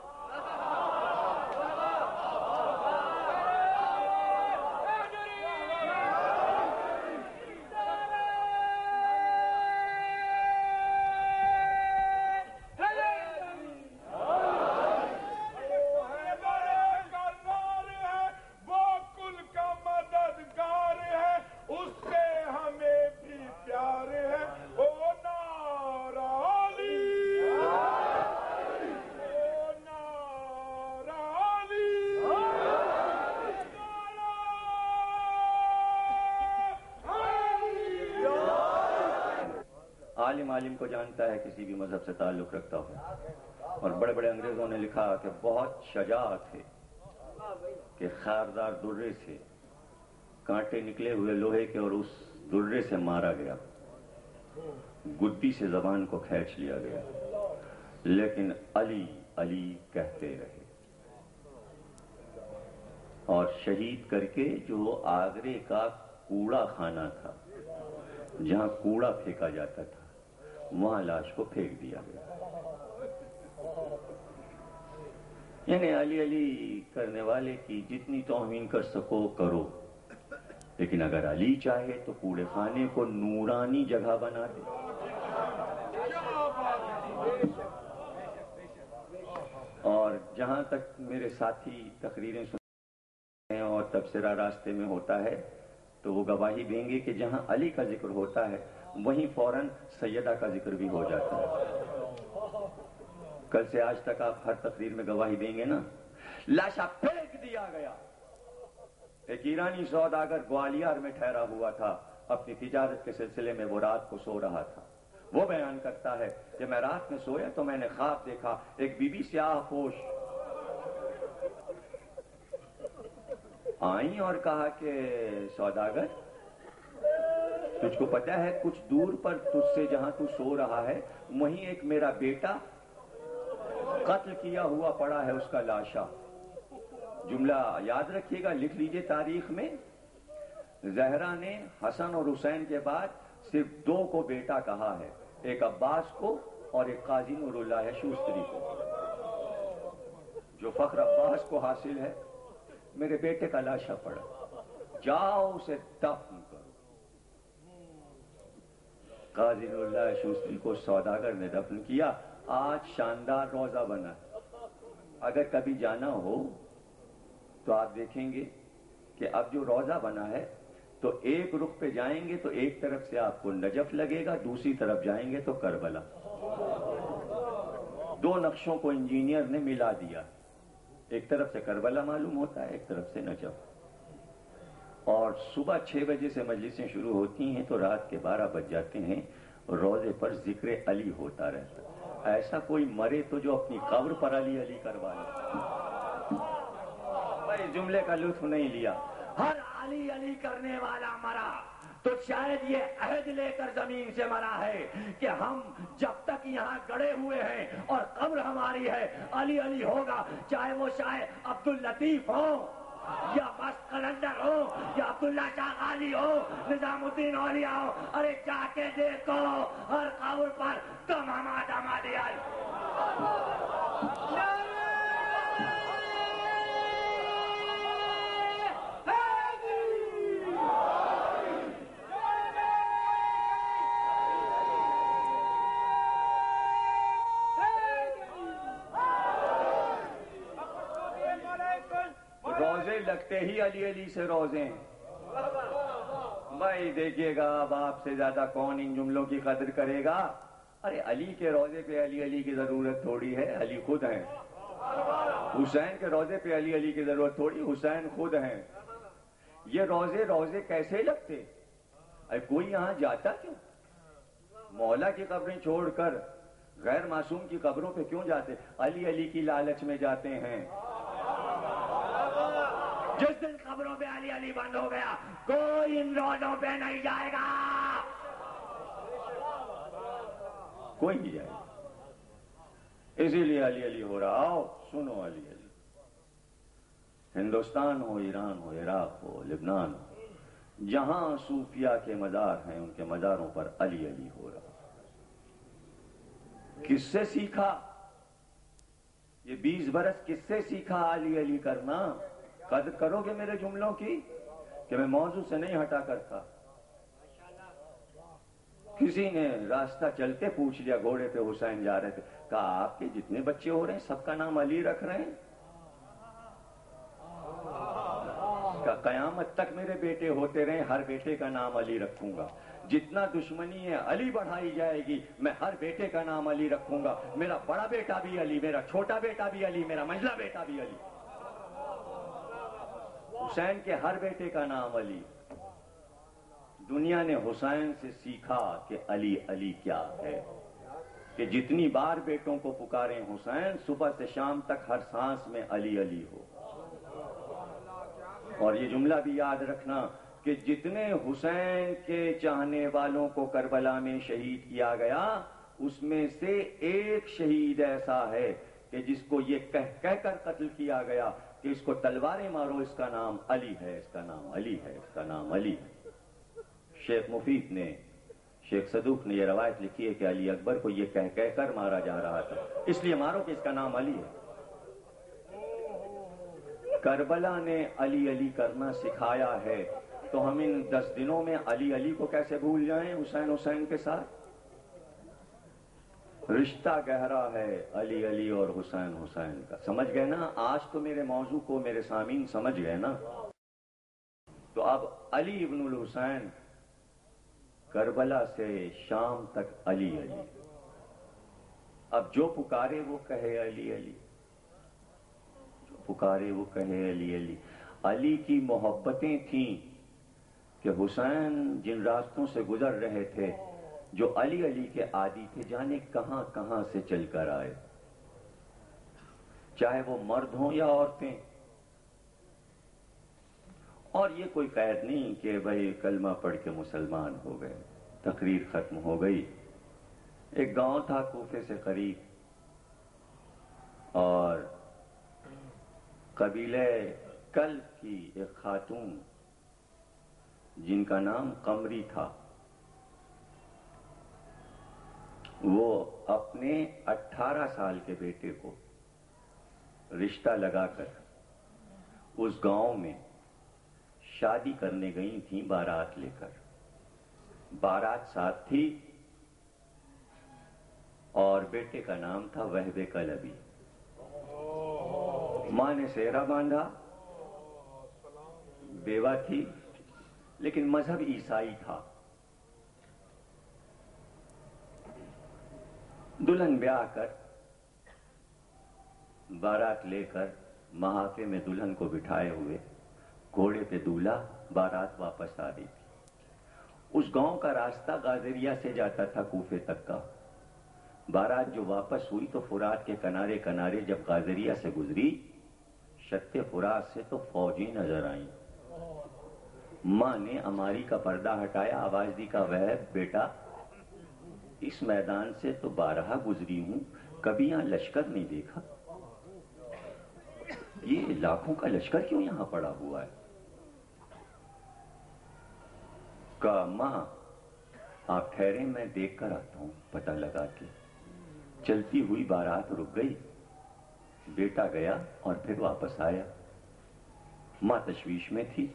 عالم کو جانتا ہے کسی بھی مذہب سے تعلق رکھتا ہو. اور بڑے بڑے انگریزوں نے لکھا کہ بہت شجاعت ہے کہ خاردار درے سے کانٹے نکلے ہوئے لوہے کے اور اس درے سے مارا گیا، گدی سے زبان کو کھینچ لیا گیا، لیکن علی علی کہتے رہے. اور شہید کر کے جو آگرے کا کوڑا خانہ تھا، جہاں کوڑا پھینکا جاتا تھا، وہاں لاش کو پھینک دیا گیا۔ یعنی علی علی کرنے والے کی جتنی توہین کر سکو کرو، لیکن اگر علی چاہے تو کوڑے خانے کو نورانی جگہ بنا دے۔ اور جہاں تک میرے ساتھی تقریریں سنتے ہیں اور تبصرہ راستے میں ہوتا ہے تو وہ گواہی دیں گے کہ جہاں علی کا ذکر ہوتا ہے وہیں فوراً سیدہ کا ذکر بھی ہو جاتا ہے۔ کل سے آج تک آپ ہر تقریر میں گواہی دیں گے نا، لاشا پھینک دیا گیا۔ ایک ایرانی سوداگر گوالیار میں ٹھہرا ہوا تھا، اپنی تجارت کے سلسلے میں وہ رات کو سو رہا تھا۔ وہ بیان کرتا ہے کہ میں رات میں سویا تو میں نے خواب دیکھا، ایک بی بی سیاہ پوش آئیں اور کہا کہ سوداگر، تجھ کو پتہ ہے کچھ دور پر تجھ سے جہاں تو سو رہا ہے وہیں ایک میرا بیٹا قتل کیا ہوا پڑا ہے، اس کا لاشا۔ جملہ یاد رکھیے گا، لکھ لیجئے تاریخ میں، زہرا نے حسن اور حسین کے بعد صرف 2 کو بیٹا کہا ہے، ایک عباس کو اور ایک قاضی نور اللہ شوستری کو۔ جو فخر عباس کو حاصل ہے، میرے بیٹے کا لاشا پڑا، جاؤ اسے دفن کرو۔ قاضی نور اللہ شوستری کو سوداگر نے دفن کیا۔ آج شاندار روضہ بنا ہے، اگر کبھی جانا ہو تو آپ دیکھیں گے کہ اب جو روضہ بنا ہے تو ایک رخ پہ جائیں گے تو ایک طرف سے آپ کو نجف لگے گا، دوسری طرف جائیں گے تو کربلا۔ 2 نقشوں کو انجینئر نے ملا دیا، ایک طرف سے کربلا معلوم ہوتا ہے، ایک طرف سے نجف۔ اور صبح 6 بجے سے مجلسیں شروع ہوتی ہیں تو رات کے 12 بج جاتے ہیں، روضے پر ذکر علی ہوتا رہتا ہے۔ ایسا کوئی مرے تو جو اپنی قبر پر علی علی کروا لے۔ بھائی جملے کا لطف نہیں لیا، ہر علی علی کرنے والا مرا تو شاید یہ عہد لے کر زمین سے مرا ہے کہ ہم جب تک یہاں گڑے ہوئے ہیں اور قبر ہماری ہے علی علی ہوگا، چاہے وہ شاہ عبداللطیف ہو یا مست قلندر ہو یا عبداللہ شاہ غالی ہو، نظام الدین اولیاء ہو، ارے جا کے دیکھو ہر قبر پر تم ہمادم علی علی۔ روزے لگتے ہی علی علی سے روزے ہیں۔ بھائی دیکھیے گا اب آپ سے زیادہ کون ان جملوں کی قدر کرے گا؟ ارے علی کے روزے پہ علی علی کی ضرورت تھوڑی ہے، علی خود ہیں۔ حسین کے روزے پہ علی علی کی ضرورت تھوڑی، حسین خود ہیں۔ یہ روزے کیسے لگتے؟ ارے کوئی یہاں جاتا کیوں؟ مولا کی قبریں چھوڑ کر غیر معصوم کی قبروں پہ کیوں جاتے؟ علی علی کی لالچ میں جاتے ہیں۔ جس دن قبروں پہ علی علی بند ہو گیا کوئی ان روزوں پہ نہیں جائے گا، کوئی نہیں جائے گا۔ اسی لیے علی علی ہو رہا، آؤ سنو علی علی۔ ہندوستان ہو، ایران ہو، عراق ہو، لبنان ہو، جہاں صوفیاء کے مزار ہیں ان کے مزاروں پر علی علی ہو رہا۔ کس سے سیکھا یہ 20 برس؟ کس سے سیکھا علی علی کرنا؟ قدر کرو گے میرے جملوں کی کہ میں موضوع سے نہیں ہٹا کرتا۔ کسی نے راستہ چلتے پوچھ لیا، گھوڑے پہ حسین جا رہے تھے، کہا آپ کے جتنے بچے ہو رہے ہیں سب کا نام علی رکھ رہے ہیں؟ کہ قیامت تک میرے بیٹے ہوتے رہے ہر بیٹے کا نام علی رکھوں گا۔ جتنا دشمنی ہے علی بڑھائی جائے گی، میں ہر بیٹے کا نام علی رکھوں گا۔ میرا بڑا بیٹا بھی علی، میرا چھوٹا بیٹا بھی علی، میرا منجلا بیٹا بھی علی۔ حسین کے ہر بیٹے کا نام علی۔ دنیا نے حسین سے سیکھا کہ علی علی کیا ہے، کہ جتنی بار بیٹوں کو پکاریں حسین، صبح سے شام تک ہر سانس میں علی علی ہو۔ اور یہ جملہ بھی یاد رکھنا کہ جتنے حسین کے چاہنے والوں کو کربلا میں شہید کیا گیا اس میں سے ایک شہید ایسا ہے کہ جس کو یہ کہہ کر قتل کیا گیا کہ اس کو تلواریں مارو، اس کا نام علی ہے، اس کا نام علی ہے، اس کا نام علی ہے۔ شیخ مفید نے، شیخ صدوق نے یہ روایت لکھی ہے کہ علی اکبر کو یہ کہہ کہہ کر مارا جا رہا تھا، اس لیے مارو کہ اس کا نام علی ہے۔ کربلا نے علی علی کرنا سکھایا ہے، تو ہم ان 10 دنوں میں علی علی کو کیسے بھول جائیں حسین حسین کے ساتھ؟ رشتہ گہرا ہے علی علی اور حسین حسین کا، سمجھ گئے نا؟ آج تو میرے موضوع کو میرے سامعین سمجھ گئے نا؟ تو اب علی ابن الحسین، کربلا سے شام تک علی علی، اب جو پکارے وہ کہے علی علی، جو پکارے وہ کہے علی علی۔ علی کی محبتیں تھیں کہ حسین جن راستوں سے گزر رہے تھے، جو علی علی کے عادی تھے، جانے کہاں کہاں سے چل کر آئے، چاہے وہ مرد ہوں یا عورتیں۔ اور یہ کوئی قید نہیں کہ بھئی کلمہ پڑھ کے مسلمان ہو گئے، تقریر ختم ہو گئی۔ ایک گاؤں تھا کوفے سے قریب، اور قبیلہ کلب کی ایک خاتون جن کا نام قمری تھا، وہ اپنے 18 سال کے بیٹے کو رشتہ لگا کر اس گاؤں میں شادی کرنے گئی تھیں بارات لے کر۔ بارات ساتھ تھی اور بیٹے کا نام تھا وہب کلبی۔ ماں نے سہرا باندھا، بیوہ تھی لیکن مذہب عیسائی تھا۔ دلہن بیاہ کر بارات لے کر محافے میں دلہن کو بٹھائے ہوئے گھوڑے پہ دولہا بارات واپس آ رہی تھی۔ اس گاؤں کا راستہ غازریہ سے جاتا تھا کوفے تک کا۔ بارات جو واپس ہوئی تو فرات کے کنارے کنارے جب غازریہ سے گزری، شط فرات سے تو فوجیں نظر آئیں۔ ماں نے اماری کا پردہ ہٹایا، آواز دی کا وہب بیٹا، اس میدان سے تو بارہا گزری ہوں، کبھی یہاں لشکر نہیں دیکھا، یہ لاکھوں کا لشکر کیوں یہاں پڑا ہوا ہے؟ کہا ماں آپ ٹھہریں، میں دیکھ کر آتا ہوں پتہ لگا کے۔ چلتی ہوئی بارات رک گئی، بیٹا گیا اور پھر واپس آیا۔ ماں تشویش میں تھی،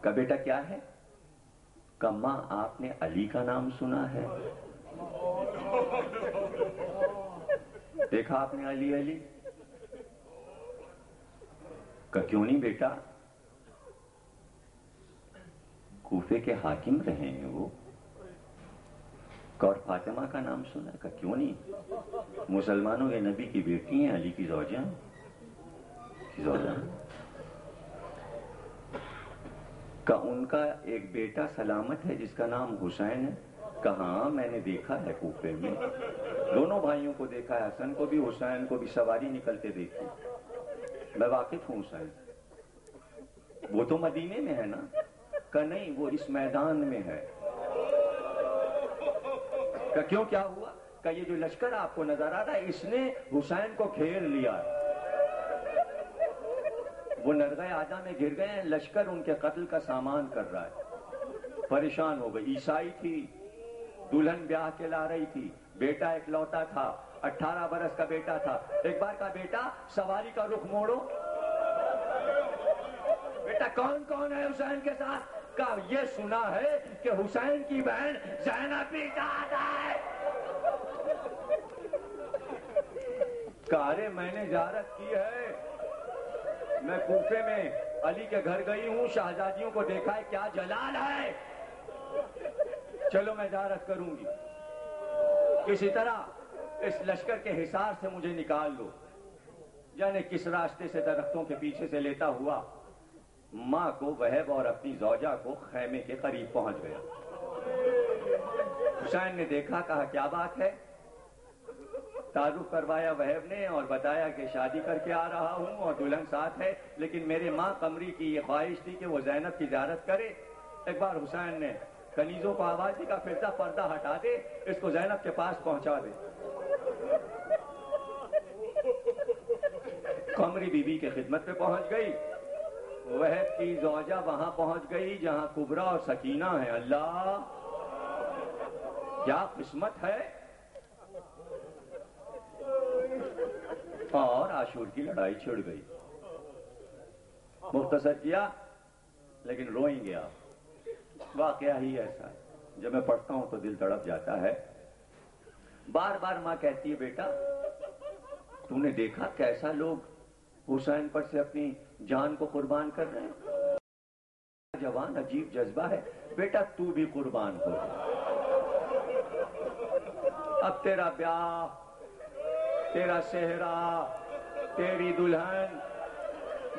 کہا بیٹا کیا ہے؟ کہا ماں آپ نے علی کا نام سنا ہے؟ دیکھا آپ نے علی علی؟ کہا کیوں نہیں بیٹا، کوفے کے حاکم رہے ہیں وہ۔ اور فاطمہ کا نام سنا ہے؟ کہا کیوں نہیں، مسلمانوں کے نبی کی بیٹی ہیں، علی کی زوجہ کا ان کا ایک بیٹا سلامت ہے جس کا نام حسین ہے؟ کہاں میں نے دیکھا ہے کوفے میں، دونوں بھائیوں کو دیکھا ہے، حسن کو بھی حسین کو بھی سواری نکلتے دیکھی، میں واقف ہوں حسین۔ وہ تو مدینے میں ہے نا؟ کہ نہیں وہ اس میدان میں ہے۔ کہ کیوں کیا ہوا؟ کہ یہ جو لشکر آپ کو نظر آ رہا ہے اس نے حسین کو گھیر لیا ہے، وہ نرغہ اعظم میں گر گئے ہیں، لشکر ان کے قتل کا سامان کر رہا ہے۔ پریشان ہو گئی، عیسائی تھی، دلہن بیاہ کے لا رہی تھی، بیٹا ایک لوتا تھا، 18 برس کا بیٹا تھا۔ ایک بار کہا بیٹا سواری کا رخ موڑو، بیٹا کون کون ہے حسین کے ساتھ؟ کہا یہ سنا ہے کہ حسین کی بہن زینب بھی ساتھ ہے۔ کہا ارے میں نے زیارت کی ہے، میں کوفے میں علی کے گھر گئی ہوں، شہزادیوں کو دیکھا ہے، کیا جلال ہے، چلو میں زیارت کروں گی، کسی طرح اس لشکر کے حصار سے مجھے نکال دو۔ یعنی کس راستے سے درختوں کے پیچھے سے لیتا ہوا ماں کو وہب اور اپنی زوجہ کو خیمے کے قریب پہنچ گیا۔ حسین نے دیکھا، کہا کیا بات ہے؟ تعارف کروایا وہب نے اور بتایا کہ شادی کر کے آ رہا ہوں اور دلہن ساتھ ہے، لیکن میرے ماں قمری کی یہ خواہش تھی کہ وہ زینب کی زیارت کرے۔ ایک بار حسین نے کنیزوں کو آواز دی کہ فرزہ پردہ ہٹا دے، اس کو زینب کے پاس پہنچا دے۔ قمری بی بی کے خدمت پہ پہنچ گئی، وہب کی زوجہ وہاں پہنچ گئی جہاں کبرا اور سکینہ ہیں. اللہ کیا قسمت ہے. اور عاشور کی لڑائی چھڑ گئی. مختصر کیا لیکن روئیں گے آپ. واقعہ ہی ایسا ہے، جب میں پڑھتا ہوں تو دل تڑپ جاتا ہے. بار بار ماں کہتی ہے بیٹا تم نے دیکھا کیسا لوگ حسین پر سے اپنی جان کو قربان کر رہے ہیں. جوان عجیب جذبہ ہے. بیٹا تو بھی قربان ہو. اب تیرا بیاہ، تیرا صحرا، تیری دلہن،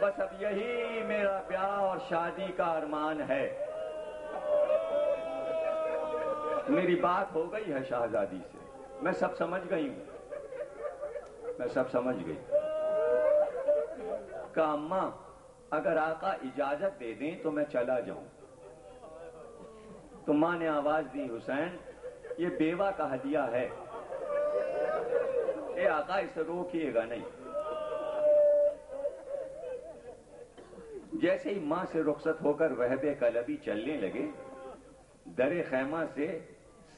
بس اب یہی میرا بیاہ اور شادی کا ارمان ہے. میری بات ہو گئی ہے شہزادی سے، میں سب سمجھ گئی ہوں، میں سب سمجھ گئی. کہا اماں اگر آقا اجازت دے دیں تو میں چلا جاؤں. تو ماں نے آواز دی حسین یہ بیوہ کا ہدیہ ہے، اے آقا اسے روکیے گا نہیں. جیسے ہی ماں سے رخصت ہو کر وہب کلبی چلنے لگے، در خیمہ سے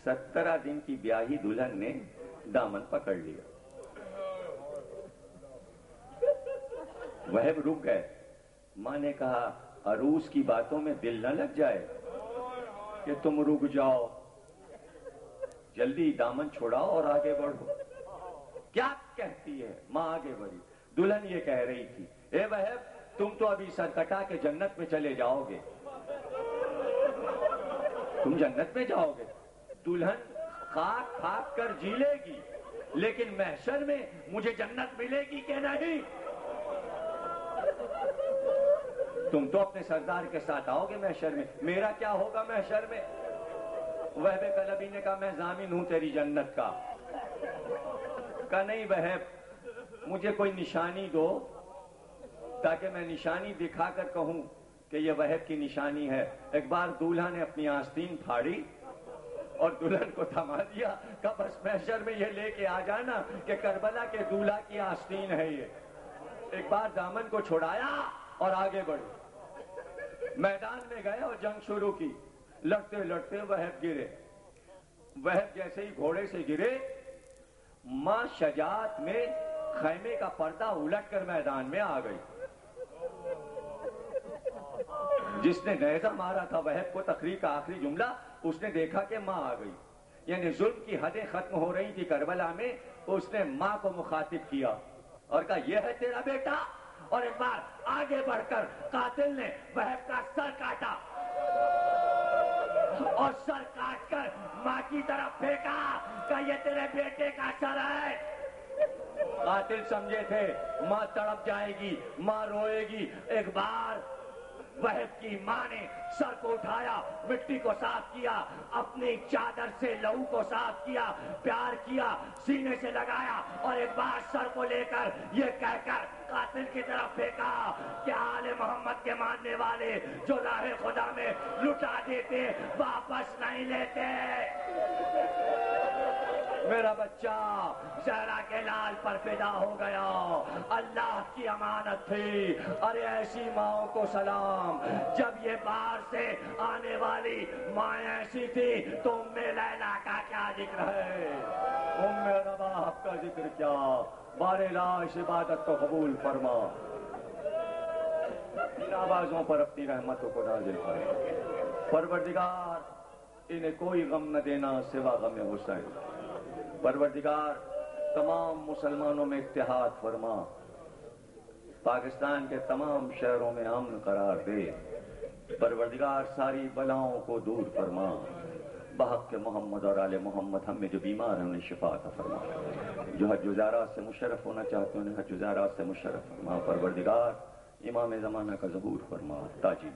17 دن کی بیاہی دلہن نے دامن پکڑ لیا. وہب رک گئے. ماں نے کہا عروس کی باتوں میں دل نہ لگ جائے کہ تم رک جاؤ، جلدی دامن چھوڑاؤ اور آگے بڑھو. کیا کہتی ہے ماں؟ آگے بڑھی. دلہن یہ کہہ رہی تھی اے وہب تم تو ابھی سر کٹا کے جنت میں چلے جاؤ گے. تم جنت میں جاؤ گے. دلہن خاک کھا کر جی لے گی لیکن محشر میں مجھے جنت ملے گی کہ نہیں؟ تم تو اپنے سردار کے ساتھ آؤ گے محشر میں، میرا کیا ہوگا محشر میں؟ وہب کلبی نے کہا میں ضامن ہوں تیری جنت کا. کہا نہیں وہب مجھے کوئی نشانی دو تاکہ میں نشانی دکھا کر کہوں کہ یہ وہب کی نشانی ہے. ایک بار دولہا نے اپنی آستین پھاڑی اور دلہن کو تھما دیا. کہا بس محشر میں یہ لے کے آ جانا کہ کربلا کے دولہا کی آستین ہے یہ. ایک بار دامن کو چھڑایا اور آگے بڑھے. میدان میں گئے اور جنگ شروع کی. لڑتے لڑتے وہب گرے. وہب جیسے ہی گھوڑے سے گرے، ماں شجاعت میں خیمے کا پردہ الٹ کر میدان میں آ گئی. جس نے نیزہ مارا تھا وہب کو تقریر کا آخری جملہ، اس نے دیکھا کہ ماں آ گئی. یعنی ظلم کی حدیں ختم ہو رہی تھی کربلا میں. اس نے ماں کو مخاطب کیا اور کہا یہ ہے تیرا بیٹا. اور ایک بار آگے بڑھ کر قاتل نے وہب کا سر کاٹا اور سر کاٹ کر ماں کی طرف پھینکا کہ یہ تیرے بیٹے کا سر ہے. قاتل سمجھے تھے ماں تڑپ جائے گی، ماں روئے گی. ایک بار وہب کی ماں نے سر کو اٹھایا، مٹی کو صاف کیا، اپنی چادر سے لہو کو صاف کیا، پیار کیا، سینے سے لگایا اور ایک بار سر کو لے کر یہ کہہ کر قاتل کی طرف پھینکا کہ آل محمد کے ماننے والے جو راہ خدا میں لٹا دیتے واپس نہیں لیتے. میرا بچہ زہرا کے لال پر فدا ہو گیا. اللہ کی امانت تھی. ارے ایسی ماں کو سلام جب یہ باہر سے آنے والی ماں ایسی تھی تو ام لیلا کا کیا ذکر ہے، ام رباب کا ذکر کیا. بار لاش عبادت کو قبول فرما. ان آوازوں پر اپنی رحمتوں کو نازل فرما. پروردگار انہیں کوئی غم نہ دینا سوا غم حسین. پروردگار تمام مسلمانوں میں اتحاد فرما. پاکستان کے تمام شہروں میں امن قرار دے. پروردگار ساری بلاؤں کو دور فرما. بحق محمد اور آل محمد ہم میں جو بیمار ہیں انہیں شفا عطا فرما. جو حج وزارات سے مشرف ہونا چاہتے ہیں انہیں حج وزارات سے مشرف فرما. پروردگار امام زمانہ کا ظہور فرما. تاجی